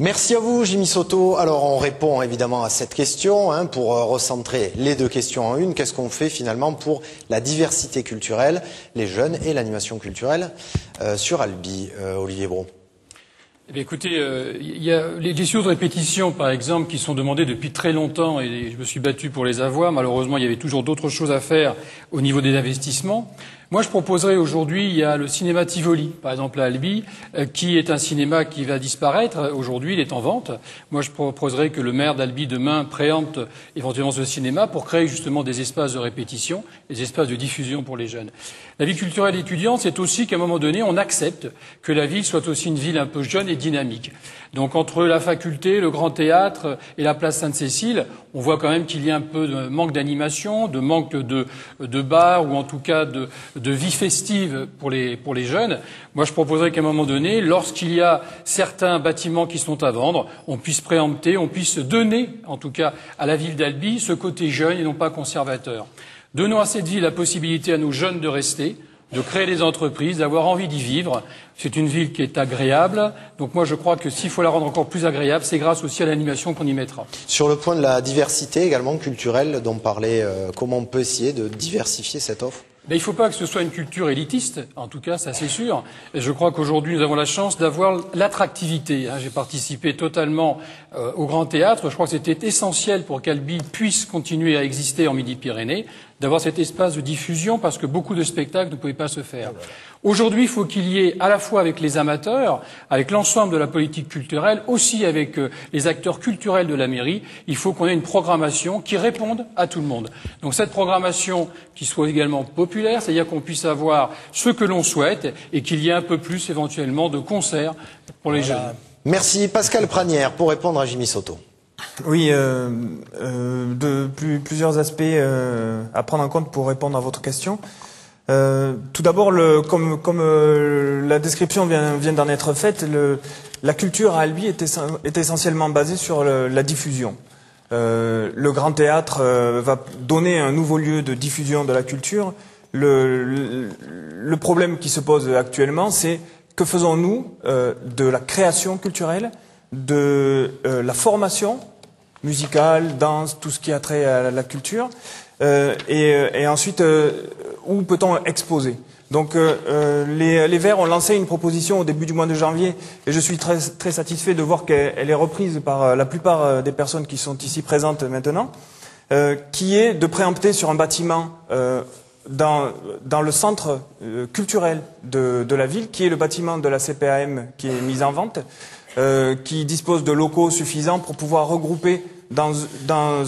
Merci à vous, Jimmy Soto. Alors, on répond évidemment à cette question, pour recentrer les deux questions en une. Qu'est-ce qu'on fait finalement pour la diversité culturelle, les jeunes et l'animation culturelle sur Albi, Olivier Brault? Eh bien, écoutez, il y a les studios de répétition, par exemple, qui sont demandés depuis très longtemps, et je me suis battu pour les avoir. Malheureusement, il y avait toujours d'autres choses à faire au niveau des investissements. Moi, je proposerais aujourd'hui, il y a le cinéma Tivoli, par exemple à Albi, qui est un cinéma qui va disparaître. Aujourd'hui, il est en vente. Moi, je proposerais que le maire d'Albi, demain, préempte éventuellement ce cinéma pour créer justement des espaces de répétition, des espaces de diffusion pour les jeunes. La vie culturelle étudiante, c'est aussi qu'à un moment donné, on accepte que la ville soit aussi une ville un peu jeune et dynamique. Donc, entre la faculté, le Grand Théâtre et la place Sainte-Cécile, on voit quand même qu'il y a un peu de manque d'animation, de manque de bars ou en tout cas de vie festive pour les jeunes. Moi, je proposerais qu'à un moment donné, lorsqu'il y a certains bâtiments qui sont à vendre, on puisse préempter, on puisse donner, en tout cas, à la ville d'Albi, ce côté jeune et non pas conservateur. Donnons à cette ville la possibilité à nos jeunes de rester, de créer des entreprises, d'avoir envie d'y vivre. C'est une ville qui est agréable. Donc moi, je crois que s'il faut la rendre encore plus agréable, c'est grâce aussi à l'animation qu'on y mettra. Sur le point de la diversité également culturelle dont parlait, comment on peut essayer de diversifier cette offre? Il ne faut pas que ce soit une culture élitiste, en tout cas, ça c'est sûr. Et je crois qu'aujourd'hui, nous avons la chance d'avoir l'attractivité. J'ai participé totalement au Grand Théâtre. Je crois que c'était essentiel pour qu'Albi puisse continuer à exister en Midi-Pyrénées, d'avoir cet espace de diffusion parce que beaucoup de spectacles ne pouvaient pas se faire. Aujourd'hui, il faut qu'il y ait à la fois avec les amateurs, avec l'ensemble de la politique culturelle, aussi avec les acteurs culturels de la mairie, il faut qu'on ait une programmation qui réponde à tout le monde. Donc cette programmation qui soit également populaire, c'est-à-dire qu'on puisse avoir ce que l'on souhaite et qu'il y ait un peu plus éventuellement de concerts pour les jeunes. Merci. Pascal Pranière pour répondre à Jimmy Soto. Oui, plusieurs aspects à prendre en compte pour répondre à votre question. Tout d'abord, comme la description vient d'en être faite, la culture à Albi est essentiellement basée sur la diffusion. Le Grand Théâtre va donner un nouveau lieu de diffusion de la culture. Le problème qui se pose actuellement, c'est que faisons-nous de la création culturelle, de la formation musicale, danse, tout ce qui a trait à la culture, et ensuite où peut-on exposer? Donc les Verts ont lancé une proposition au début du mois de janvier et je suis très, très satisfait de voir qu'elle est reprise par la plupart des personnes qui sont ici présentes maintenant, qui est de préempter sur un bâtiment dans le centre culturel de la ville, qui est le bâtiment de la CPAM qui est mis en vente, qui dispose de locaux suffisants pour pouvoir regrouper dans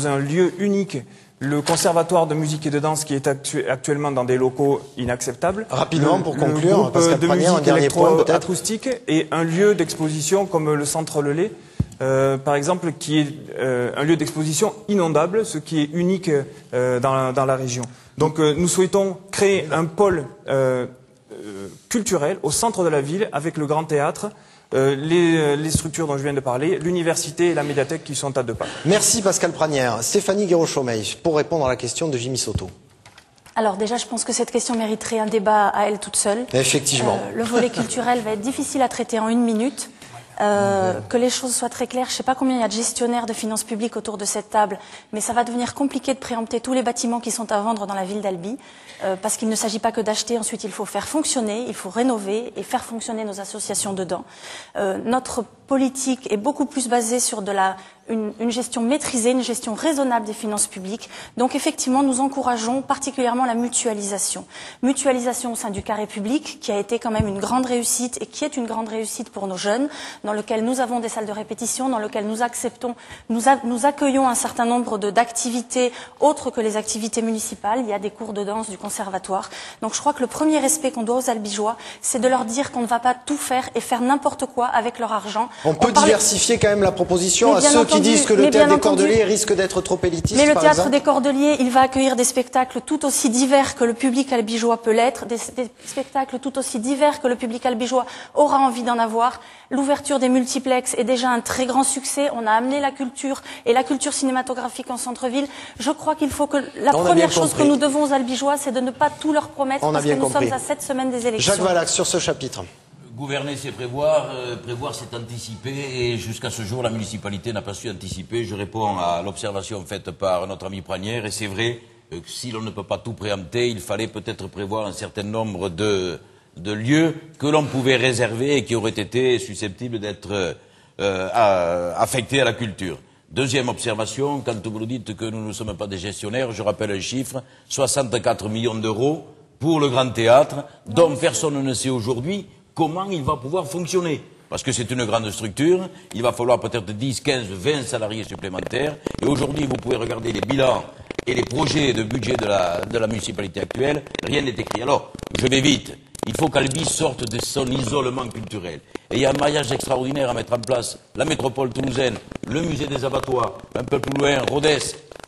un lieu unique le conservatoire de musique et de danse qui est actuellement dans des locaux inacceptables. Rapidement, pour conclure, le groupe de musique électro-acoustique et un lieu d'exposition comme le Centre Le Lait par exemple, qui est un lieu d'exposition inondable, ce qui est unique dans la région. Donc nous souhaitons créer un pôle culturel au centre de la ville avec le Grand Théâtre, les structures dont je viens de parler, l'université et la médiathèque qui sont à 2 pas. Merci Pascal Pranière. Stéphanie Guéraud-Chaumeil, pour répondre à la question de Jimmy Soto. Alors déjà, je pense que cette question mériterait un débat à elle toute seule. Effectivement. Le volet culturel va être difficile à traiter en 1 minute. Que les choses soient très claires, je ne sais pas combien il y a de gestionnaires de finances publiques autour de cette table, mais ça va devenir compliqué de préempter tous les bâtiments qui sont à vendre dans la ville d'Albi, parce qu'il ne s'agit pas que d'acheter, ensuite il faut faire fonctionner, il faut rénover et faire fonctionner nos associations dedans. Notre politique est beaucoup plus basée sur une gestion maîtrisée, une gestion raisonnable des finances publiques. Donc effectivement, nous encourageons particulièrement la mutualisation. Mutualisation au sein du carré public, qui a été quand même une grande réussite et qui est une grande réussite pour nos jeunes, dans lequel nous avons des salles de répétition, dans lequel nous accueillons un certain nombre d'activités autres que les activités municipales. Il y a des cours de danse du conservatoire. Donc je crois que le premier respect qu'on doit aux Albigeois, c'est de leur dire qu'on ne va pas tout faire et faire n'importe quoi avec leur argent. On peut diversifier quand même la proposition à ceux qui disent que le théâtre des Cordeliers risque d'être trop élitiste. Mais le théâtre des Cordeliers, il va accueillir des spectacles tout aussi divers que le public albigeois peut l'être, des spectacles tout aussi divers que le public albigeois aura envie d'en avoir. L'ouverture des multiplex est déjà un très grand succès. On a amené la culture et la culture cinématographique en centre-ville. Je crois qu'il faut que la première chose que nous devons aux albigeois, c'est de ne pas tout leur promettre parce que nous sommes à 7 semaines des élections. Jacques Valax, sur ce chapitre. Gouverner, c'est prévoir, prévoir, c'est anticiper, et jusqu'à ce jour, la municipalité n'a pas su anticiper. Je réponds à l'observation faite par notre ami Pranière, et c'est vrai que si l'on ne peut pas tout préempter, il fallait peut-être prévoir un certain nombre de lieux que l'on pouvait réserver et qui auraient été susceptibles d'être affectés à la culture. Deuxième observation, quand vous nous dites que nous ne sommes pas des gestionnaires, je rappelle un chiffre, 64 millions d'euros pour le Grand Théâtre, dont personne ne sait aujourd'hui comment il va pouvoir fonctionner. Parce que c'est une grande structure, il va falloir peut-être 10, 15, 20 salariés supplémentaires. Et aujourd'hui, vous pouvez regarder les bilans et les projets de budget de la municipalité actuelle, rien n'est écrit. Alors, je vais vite. Il faut qu'Albi sorte de son isolement culturel. Et il y a un maillage extraordinaire à mettre en place. La métropole toulousaine, le musée des abattoirs, un peu plus loin, Rodez,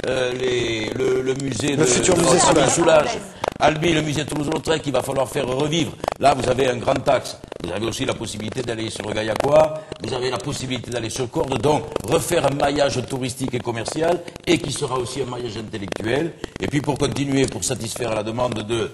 le musée le futur musée Soulage. Albi, le musée Toulouse-Lautrec, qu'il va falloir faire revivre. Là, vous avez un grand axe. Vous avez aussi la possibilité d'aller sur Gaillacois, vous avez la possibilité d'aller sur Cordes, donc refaire un maillage touristique et commercial, et qui sera aussi un maillage intellectuel. Et puis pour continuer, pour satisfaire à la demande de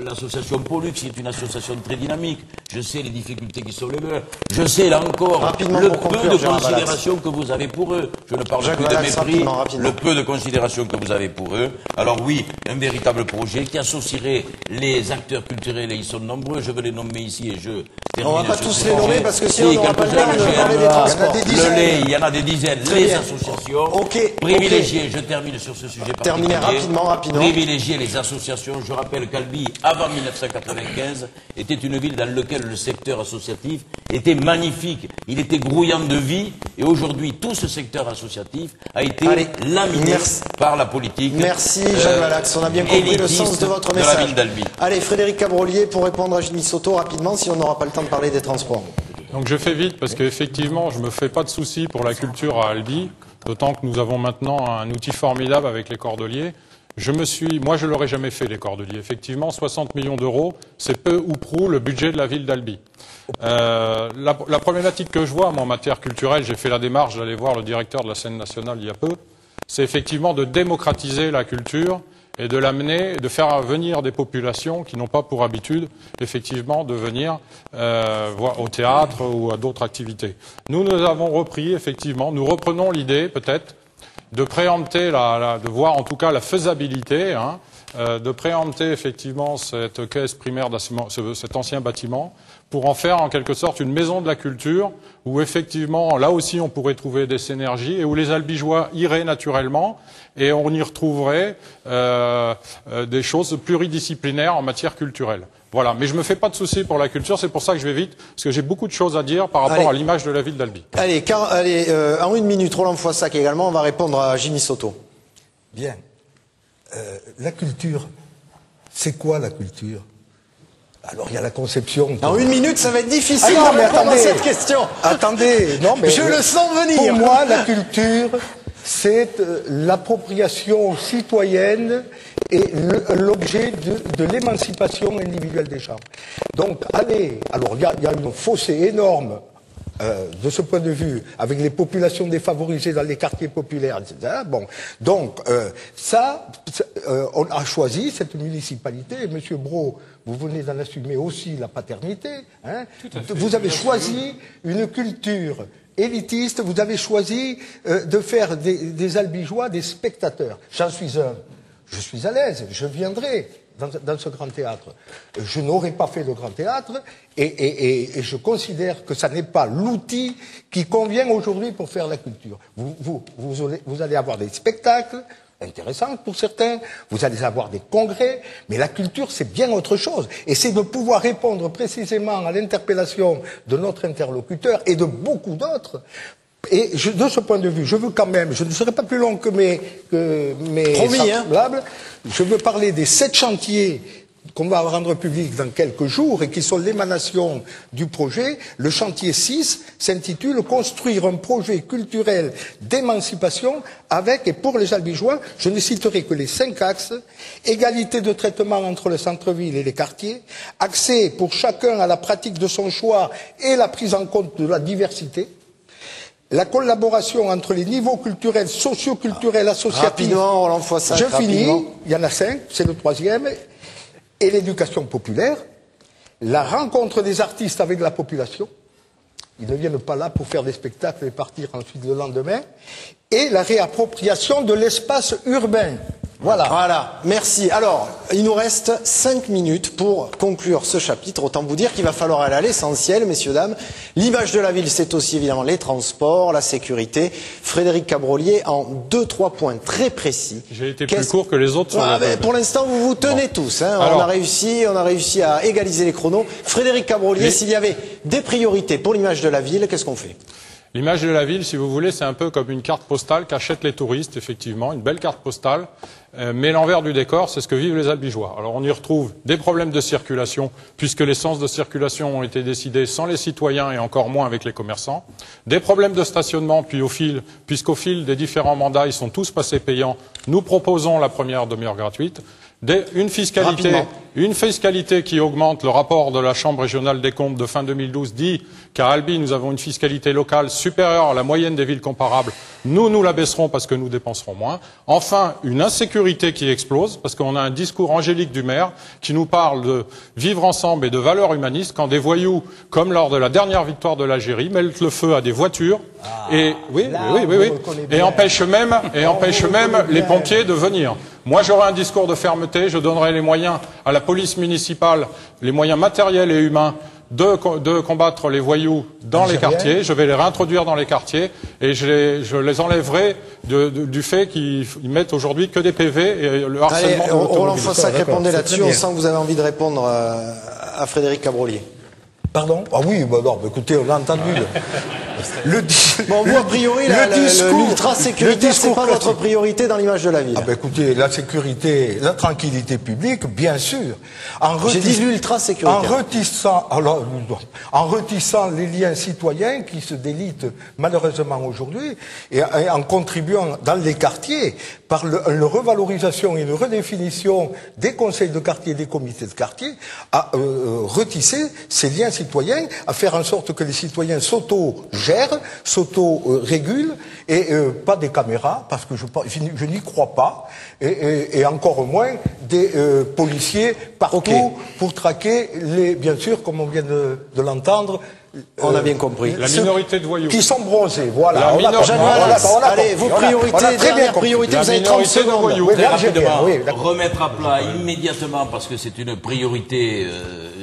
l'association Pollux, qui est une association très dynamique, je sais les difficultés qui sont les leurs, je sais là encore le peu de considération que vous avez pour eux. Je ne parle plus de mépris, le peu de considération que vous avez pour eux. Alors oui, un véritable projet qui associerait les acteurs culturels, et ils sont nombreux, je veux les nommer ici et je... On ne va pas tous les nommer parce que sinon on n'aura pas le temps de parler des transports. Le lait, il y en a des dizaines. Les associations privilégiées, je termine sur ce sujet particulier. Terminez rapidement. Privilégier les associations. Je rappelle qu'Albi, avant 1995, était une ville dans laquelle le secteur associatif était magnifique. Il était grouillant de vie. Et aujourd'hui, tout ce secteur associatif a été laminé par la politique. Merci Jacques Valax. On a bien compris le sens de votre message. De la ville d'Albi. Allez, Frédéric Cabrolier pour répondre à Jimmy Soto rapidement, si on n'aura pas le temps de parler des transports. Donc je fais vite parce qu'effectivement, je me fais pas de soucis pour la culture à Albi, d'autant que nous avons maintenant un outil formidable avec les Cordeliers. Moi je l'aurais jamais fait, les Cordeliers. Effectivement, 60 millions d'euros, c'est peu ou prou le budget de la ville d'Albi. La problématique que je vois, moi, en matière culturelle, j'ai fait la démarche d'aller voir le directeur de la scène nationale il y a peu, c'est effectivement de démocratiser la culture et de l'amener, de faire venir des populations qui n'ont pas pour habitude, effectivement, de venir au théâtre ou à d'autres activités. Nous avons repris, effectivement, nous reprenons l'idée, peut-être, de préempter, de voir en tout cas la faisabilité, de préempter effectivement cette caisse primaire, cet ancien bâtiment, pour en faire en quelque sorte une maison de la culture, où effectivement, là aussi, on pourrait trouver des synergies, et où les Albigeois iraient naturellement, et on y retrouverait des choses pluridisciplinaires en matière culturelle. Voilà, mais je me fais pas de soucis pour la culture, c'est pour ça que je vais vite, parce que j'ai beaucoup de choses à dire par rapport à l'image de la ville d'Albi. Allez, en une minute, Roland Foissac également, on va répondre à Jimmy Soto. Bien. La culture, c'est quoi la culture? Alors il y a la conception. En 1 minute, ça va être difficile Ah non, de mais répondre à attendez. cette question. Attendez, non mais Je le sens venir. Pour moi, la culture, c'est l'appropriation citoyenne et l'objet de l'émancipation individuelle des gens. Donc, allez, alors il y a une fossé énorme de ce point de vue, avec les populations défavorisées dans les quartiers populaires, etc. Bon, donc on a choisi cette municipalité, et Monsieur Brault, vous venez d'en assumer aussi la paternité. Hein. Vous avez choisi une culture élitiste, vous avez choisi de faire des Albigeois des spectateurs. J'en suis un. Je suis à l'aise, je viendrai dans ce grand théâtre. Je n'aurais pas fait le grand théâtre et je considère que ça n'est pas l'outil qui convient aujourd'hui pour faire la culture. Vous allez avoir des spectacles intéressants pour certains, vous allez avoir des congrès, mais la culture c'est bien autre chose. Et c'est de pouvoir répondre précisément à l'interpellation de notre interlocuteur et de beaucoup d'autres. Et de ce point de vue, je veux quand même, je ne serai pas plus long que mes semblables, je veux parler des 7 chantiers qu'on va rendre publics dans quelques jours et qui sont l'émanation du projet. Le chantier 6 s'intitule « Construire un projet culturel d'émancipation avec et pour les Albigeois ». Je ne citerai que les 5 axes. Égalité de traitement entre le centre-ville et les quartiers, accès pour chacun à la pratique de son choix et la prise en compte de la diversité, la collaboration entre les niveaux culturels, socio-culturels, associatifs. Rapidement, Roland Foissac. Je finis, il y en a 5, c'est le 3e. Et l'éducation populaire, la rencontre des artistes avec la population. Ils ne viennent pas là pour faire des spectacles et partir ensuite le lendemain. Et la réappropriation de l'espace urbain. Voilà. Voilà, merci. Alors, il nous reste 5 minutes pour conclure ce chapitre. Autant vous dire qu'il va falloir aller à l'essentiel, messieurs, dames. L'image de la ville, c'est aussi évidemment les transports, la sécurité. Frédéric Cabrolier, en 2-3 points très précis. J'ai été plus court que les autres sur la table. Pour l'instant, vous vous tenez tous. Hein. Alors, on a réussi à égaliser les chronos. Frédéric Cabrolier, s'il y avait des priorités pour l'image de la ville, qu'est-ce qu'on fait? L'image de la ville, si vous voulez, c'est un peu comme une carte postale qu'achètent les touristes, effectivement, une belle carte postale. Mais l'envers du décor, c'est ce que vivent les Albigeois. Alors on y retrouve des problèmes de circulation, puisque les sens de circulation ont été décidés sans les citoyens et encore moins avec les commerçants. Des problèmes de stationnement, puisqu'au fil des différents mandats, ils sont tous passés payants. Nous proposons la première demi-heure gratuite. Une fiscalité qui augmente. Le rapport de la Chambre régionale des comptes de fin 2012 dit qu'à Albi, nous avons une fiscalité locale supérieure à la moyenne des villes comparables. Nous la baisserons parce que nous dépenserons moins. Enfin, une insécurité qui explose, parce qu'on a un discours angélique du maire qui nous parle de vivre ensemble et de valeurs humanistes, quand des voyous, comme lors de la dernière victoire de l'Algérie, mettent le feu à des voitures et empêchent même les pompiers de venir. Moi, j'aurai un discours de fermeté, je donnerai les moyens à la police municipale, les moyens matériels et humains de combattre les voyous dans les quartiers. Je vais les réintroduire dans les quartiers et je les enlèverai du fait qu'ils mettent aujourd'hui que des PV et le harcèlement. Allez, Roland Foissac, répondez là-dessus. On sent que vous avez envie de répondre à Frédéric Cabrolier. Pardon? Ah oui, bah non, écoutez, on a entendu. Bon, vous, a priori, l'ultra-sécurité, c'est pas votre priorité dans l'image de la ville. Ah ben écoutez, la sécurité, la tranquillité publique, bien sûr. J'ai dit l'ultra-sécurité. En retissant les liens citoyens qui se délitent malheureusement aujourd'hui et en contribuant dans les quartiers par une revalorisation et une redéfinition des conseils de quartier, des comités de quartier, à retisser ces liens citoyens, à faire en sorte que les citoyens s'auto-gèrent, s'auto-régulent, et pas des caméras, parce que je n'y crois pas, et encore moins des policiers partout pour traquer bien sûr, comme on vient de l'entendre, on a bien compris. La minorité de voyous. Qui sont bronzés, voilà. Allez, vos priorités, dernière priorité, vous avez 30 secondes. Remettre à plat immédiatement, parce que c'est une priorité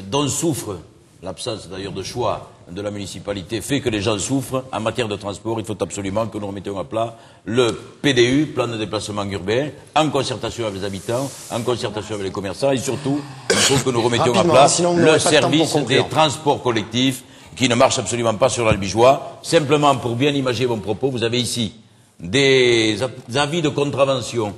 dont souffre l'absence d'ailleurs de choix de la municipalité, fait que les gens souffrent. En matière de transport, il faut absolument que nous remettions à plat le PDU, plan de déplacement urbain, en concertation avec les habitants, en concertation avec les commerçants, et surtout, il faut que nous remettions à plat le service des transports collectifs, qui ne marche absolument pas sur l'Albigeois. Simplement, pour bien imager mon propos, vous avez ici des avis de contravention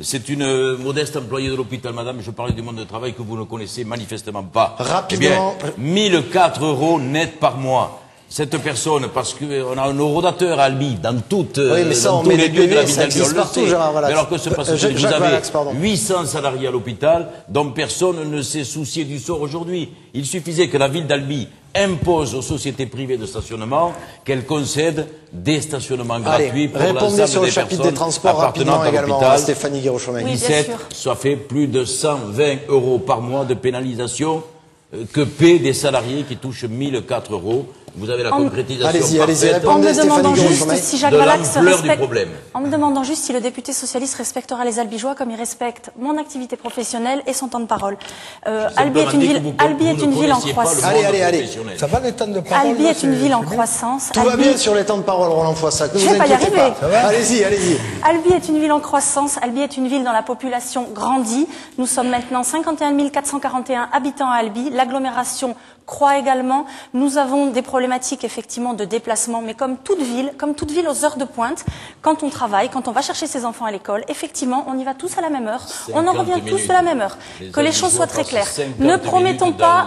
C'est une modeste employée de l'hôpital, madame, je parlais du monde du travail que vous ne connaissez manifestement pas. Rapidement. Eh bien, 1004 € net par mois. Cette personne, parce qu'on a un eurodateur à Albi, dans toutes, oui, mais ça, dans on tous met les des lieux de PV, la ville ça d'Albi, on existe le partout, sait. Gérard Valax. Mais alors que se passe-t-il? Vous avez Valax, 800 salariés à l'hôpital, dont personne ne s'est soucié du sort aujourd'hui. Il suffisait que la ville d'Albi impose aux sociétés privées de stationnement qu'elles concèdent des stationnements gratuits pour l'ensemble des personnes. Répondez sur le chapitre des transports rapidement également, Stéphanie Guérochomel. Oui, 17, ça fait plus de 120 € par mois de pénalisation que paient des salariés qui touchent 1004 €. Vous avez la concrétisation allez-y, parfaite en me demandant juste si Jacques Valax en me demandant juste si le député socialiste respectera les Albigeois comme il respecte mon activité professionnelle et son temps de parole. Albi est une ville en croissance. Allez. Ça va les temps de parole? Albi est une ville en croissance. Tout va bien sur les temps de parole, Roland Foissac. Ne Je vous vais pas y inquiétez arriver. pas. Allez-y. Albi est une ville en croissance. Albi est une ville dont la population grandit. Nous sommes maintenant 51 441 habitants à Albi. L'agglomération croît également. Nous avons des problématiques effectivement de déplacement, mais comme toute ville aux heures de pointe, quand on travaille, quand on va chercher ses enfants à l'école, effectivement, on y va tous à la même heure, on en revient tous à la même heure. Que les choses soient très claires. Ne promettons pas...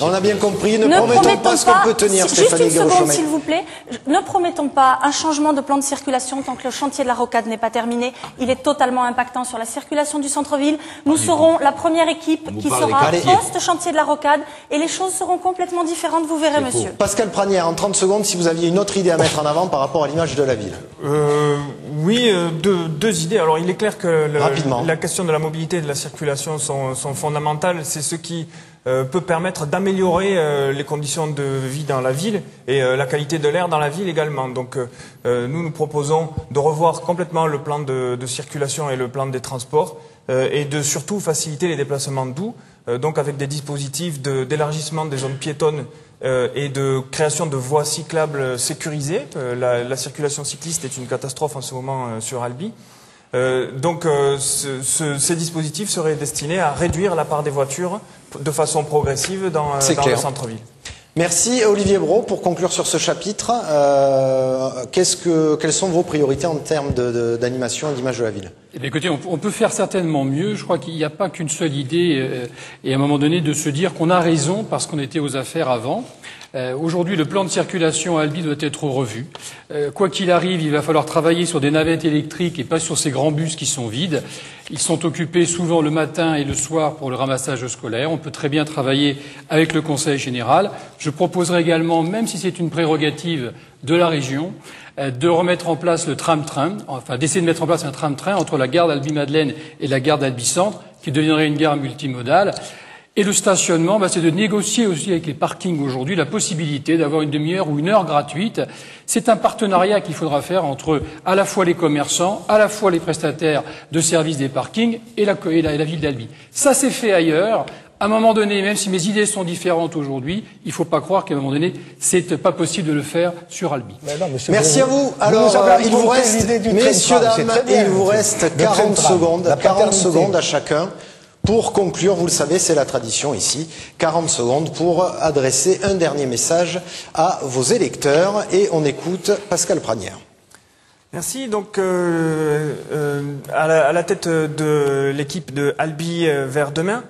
On a bien compris, ne promettons pas ce qu'on peut tenir, Stéphanie Guérochomel. Juste une seconde, s'il vous plaît. Ne promettons pas un changement de plan de circulation tant que le chantier de la rocade n'est pas terminé. Il est totalement impactant sur la circulation du centre-ville. Nous serons la première équipe qui sera post-chantier de la rocade et les choses seront complètement différentes, vous verrez, monsieur. Pascal Pranière, en 30 secondes, si vous aviez une autre idée à mettre en avant par rapport à l'image de la ville. Oui, deux idées. Alors, il est clair que la question de la mobilité et de la circulation sont fondamentales. C'est ce qui peut permettre d'améliorer les conditions de vie dans la ville et la qualité de l'air dans la ville également. Donc, nous proposons de revoir complètement le plan de circulation et le plan des transports et de surtout faciliter les déplacements doux, donc avec des dispositifs d'élargissement des zones piétonnes et de création de voies cyclables sécurisées. La circulation cycliste est une catastrophe en ce moment sur Albi. Donc ces dispositifs seraient destinés à réduire la part des voitures de façon progressive dans le centre-ville. Merci Olivier Brault. Pour conclure sur ce chapitre, quelles sont vos priorités en termes d'animation et d'image de la ville? Eh bien, écoutez, on peut faire certainement mieux. Je crois qu'il n'y a pas qu'une seule idée et à un moment donné de se dire qu'on a raison parce qu'on était aux affaires avant. Aujourd'hui, le plan de circulation à Albi doit être revu. Quoi qu'il arrive, il va falloir travailler sur des navettes électriques et pas sur ces grands bus qui sont vides. Ils sont occupés souvent le matin et le soir pour le ramassage scolaire. On peut très bien travailler avec le Conseil général. Je proposerai également, même si c'est une prérogative de la région, de remettre en place le tram-train, enfin d'essayer de mettre en place un tram-train entre la gare d'Albi-Madeleine et la gare d'Albi-Centre, qui deviendrait une gare multimodale. Et le stationnement, c'est de négocier aussi avec les parkings aujourd'hui la possibilité d'avoir une demi-heure ou une heure gratuite. C'est un partenariat qu'il faudra faire entre à la fois les commerçants, à la fois les prestataires de services des parkings et la ville d'Albi. Ça s'est fait ailleurs. À un moment donné, même si mes idées sont différentes aujourd'hui, il ne faut pas croire qu'à un moment donné, c'est pas possible de le faire sur Albi. Merci à vous. Alors, il vous reste, messieurs, dames, il vous reste 40 secondes à chacun. Pour conclure, vous le savez, c'est la tradition ici, 40 secondes pour adresser un dernier message à vos électeurs. Et on écoute Pascal Pranière. Merci. Donc, à la tête de l'équipe de Albi Vert Demain,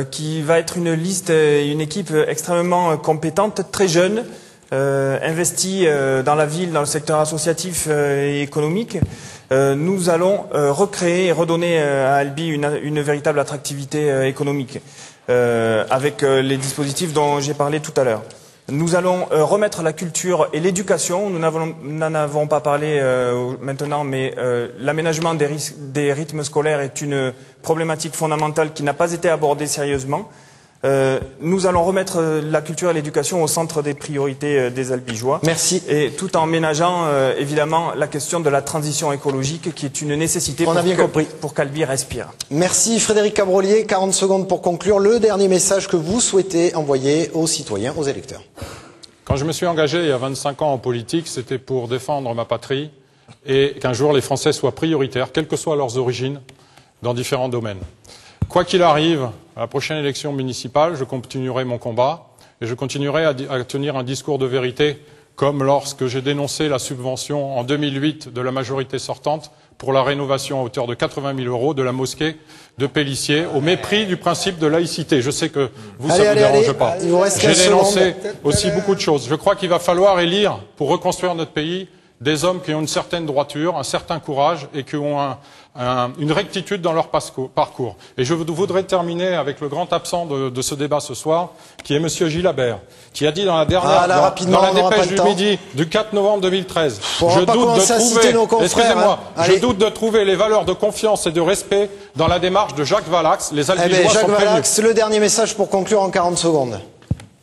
qui va être une équipe extrêmement compétente, très jeune, investie dans la ville, dans le secteur associatif et économique. Nous allons recréer et redonner à Albi une véritable attractivité économique avec les dispositifs dont j'ai parlé tout à l'heure. Nous allons remettre la culture et l'éducation. Nous n'en avons pas parlé maintenant, mais l'aménagement des rythmes scolaires est une problématique fondamentale qui n'a pas été abordée sérieusement. Nous allons remettre la culture et l'éducation au centre des priorités des Albigeois. Merci. Et tout en ménageant évidemment la question de la transition écologique qui est une nécessité pour qu'Albi respire. Merci Frédéric Cabrolier. 40 secondes pour conclure. Le dernier message que vous souhaitez envoyer aux citoyens, aux électeurs. Quand je me suis engagé il y a 25 ans en politique, c'était pour défendre ma patrie et qu'un jour les Français soient prioritaires, quelles que soient leurs origines, dans différents domaines. Quoi qu'il arrive, à la prochaine élection municipale, je continuerai mon combat et je continuerai à tenir un discours de vérité comme lorsque j'ai dénoncé la subvention en 2008 de la majorité sortante pour la rénovation à hauteur de 80 000 € de la mosquée de Pélissier, au mépris du principe de laïcité. Je sais que vous, ça ne vous dérange pas. J'ai dénoncé aussi beaucoup de choses. Je crois qu'il va falloir élire, pour reconstruire notre pays, des hommes qui ont une certaine droiture, un certain courage et qui ont une rectitude dans leur parcours. Et je voudrais terminer avec le grand absent de ce débat ce soir, qui est Monsieur Gilabert, qui a dit dans la dernière, dans la dépêche du Midi du 4 novembre 2013, je doute de trouver les valeurs de confiance et de respect dans la démarche de Jacques Valax. Les Albigeois sont prévenus. Le dernier message pour conclure en 40 secondes.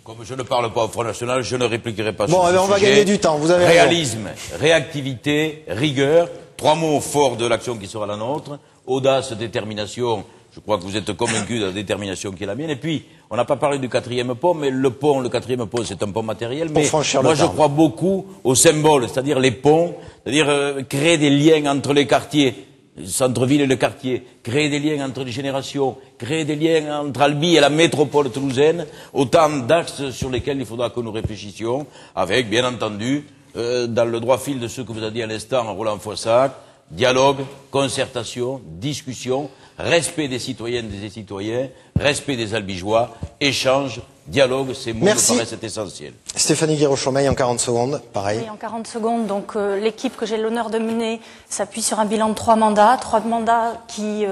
Comme je ne parle pas au Front National, je ne répliquerai pas sur ce sujet. On va gagner du temps, vous avez Réalisme, réactivité, rigueur, 3 mots forts de l'action qui sera la nôtre, audace, détermination, je crois que vous êtes convaincus de la détermination qui est la mienne, et puis, on n'a pas parlé du 4e pont, mais le 4e pont, c'est un pont matériel, mais moi je crois beaucoup au symbole, c'est-à-dire les ponts, c'est-à-dire créer des liens entre les quartiers, le centre-ville et le quartier, créer des liens entre les générations, créer des liens entre Albi et la métropole toulousaine, autant d'axes sur lesquels il faudra que nous réfléchissions, avec, bien entendu, dans le droit fil de ce que vous avez dit à l'instant, Roland Foissac, dialogue, concertation, discussion, respect des citoyennes et des citoyens, respect des Albigeois, échange, dialogue, ces mots me paraissent essentiels. Stéphanie Guiraud-Chomeil, en 40 secondes, pareil. Oui, en 40 secondes. Donc, l'équipe que j'ai l'honneur de mener s'appuie sur un bilan de 3 mandats. 3 mandats qui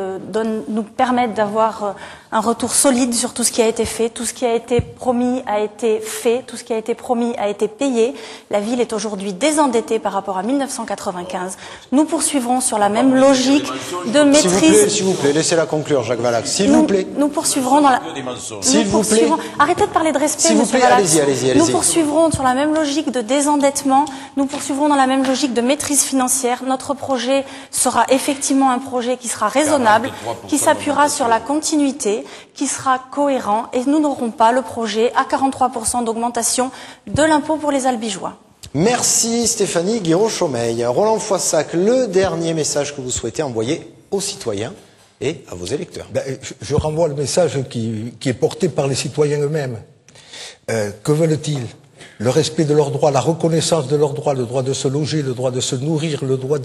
nous permettent d'avoir un retour solide sur tout ce qui a été fait. Tout ce qui a été promis a été fait. Tout ce qui a été promis a été payé. La ville est aujourd'hui désendettée par rapport à 1995. Nous poursuivrons sur la même logique de maîtrise. S'il vous plaît, laissez-la conclure, Jacques Valax. S'il vous plaît. Nous poursuivrons dans la... S'il vous plaît. Arrêtez de parler de respect, monsieur Valax. Nous poursuivrons sur la même logique de désendettement, nous poursuivrons dans la même logique de maîtrise financière. Notre projet sera effectivement un projet qui sera raisonnable, qui s'appuiera sur la continuité, qui sera cohérent, et nous n'aurons pas le projet à 43% d'augmentation de l'impôt pour les Albigeois. Merci Stéphanie Guiraud-Chomeil. Roland Foissac, le dernier message que vous souhaitez envoyer aux citoyens et à vos électeurs. Je renvoie le message qui est porté par les citoyens eux-mêmes. Que veulent-ils? Le respect de leurs droits, la reconnaissance de leurs droits, le droit de se loger, le droit de se nourrir, le droit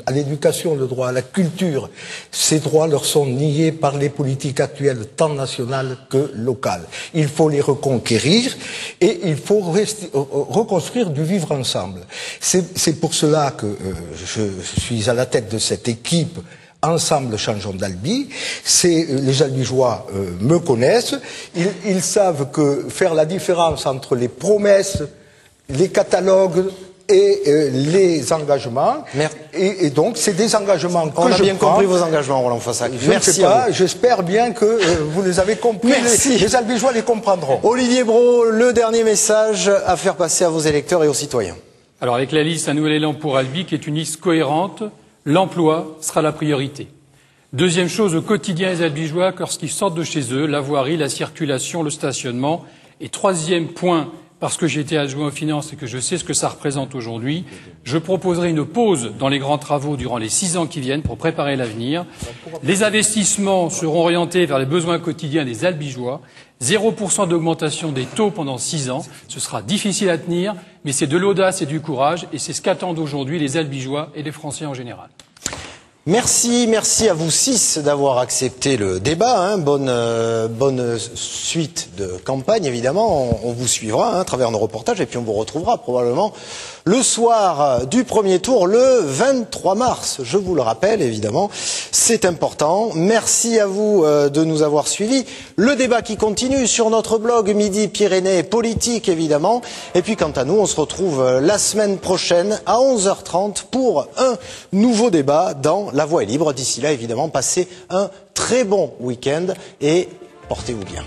à l'éducation, le droit à la culture. Ces droits leur sont niés par les politiques actuelles, tant nationales que locales. Il faut les reconquérir et il faut reconstruire du vivre ensemble. C'est pour cela que je suis à la tête de cette équipe. Ensemble, changeons d'Albi. Les Albigeois me connaissent. Ils savent que faire la différence entre les promesses, les catalogues et les engagements. Et donc, c'est des engagements que je prends. On a bien compris vos engagements, Roland Foissac. Merci. J'espère bien que vous les avez compris. Les Albigeois les comprendront. Olivier Brault, le dernier message à faire passer à vos électeurs et aux citoyens. Alors, avec la liste Un Nouvel Élan pour Albi, qui est une liste cohérente, l'emploi sera la priorité. Deuxième chose, au quotidien, les Albigeois, lorsqu'ils sortent de chez eux, la voirie, la circulation, le stationnement. Et troisième point, parce que j'ai été adjoint aux finances et que je sais ce que ça représente aujourd'hui, je proposerai une pause dans les grands travaux durant les 6 ans qui viennent pour préparer l'avenir. Les investissements seront orientés vers les besoins quotidiens des Albigeois. 0% d'augmentation des taux pendant 6 ans. Ce sera difficile à tenir, mais c'est de l'audace et du courage, et c'est ce qu'attendent aujourd'hui les Albigeois et les Français en général. Merci à vous 6 d'avoir accepté le débat. Bonne suite de campagne, évidemment. On vous suivra à travers nos reportages et puis on vous retrouvera probablement le soir du premier tour, le 23 mars. Je vous le rappelle, évidemment, c'est important. Merci à vous de nous avoir suivis. Le débat qui continue sur notre blog Midi Pyrénées Politique, évidemment. Et puis, quant à nous, on se retrouve la semaine prochaine à 11h30 pour un nouveau débat dans La Voix est libre. D'ici là, évidemment, passez un très bon week-end et portez-vous bien.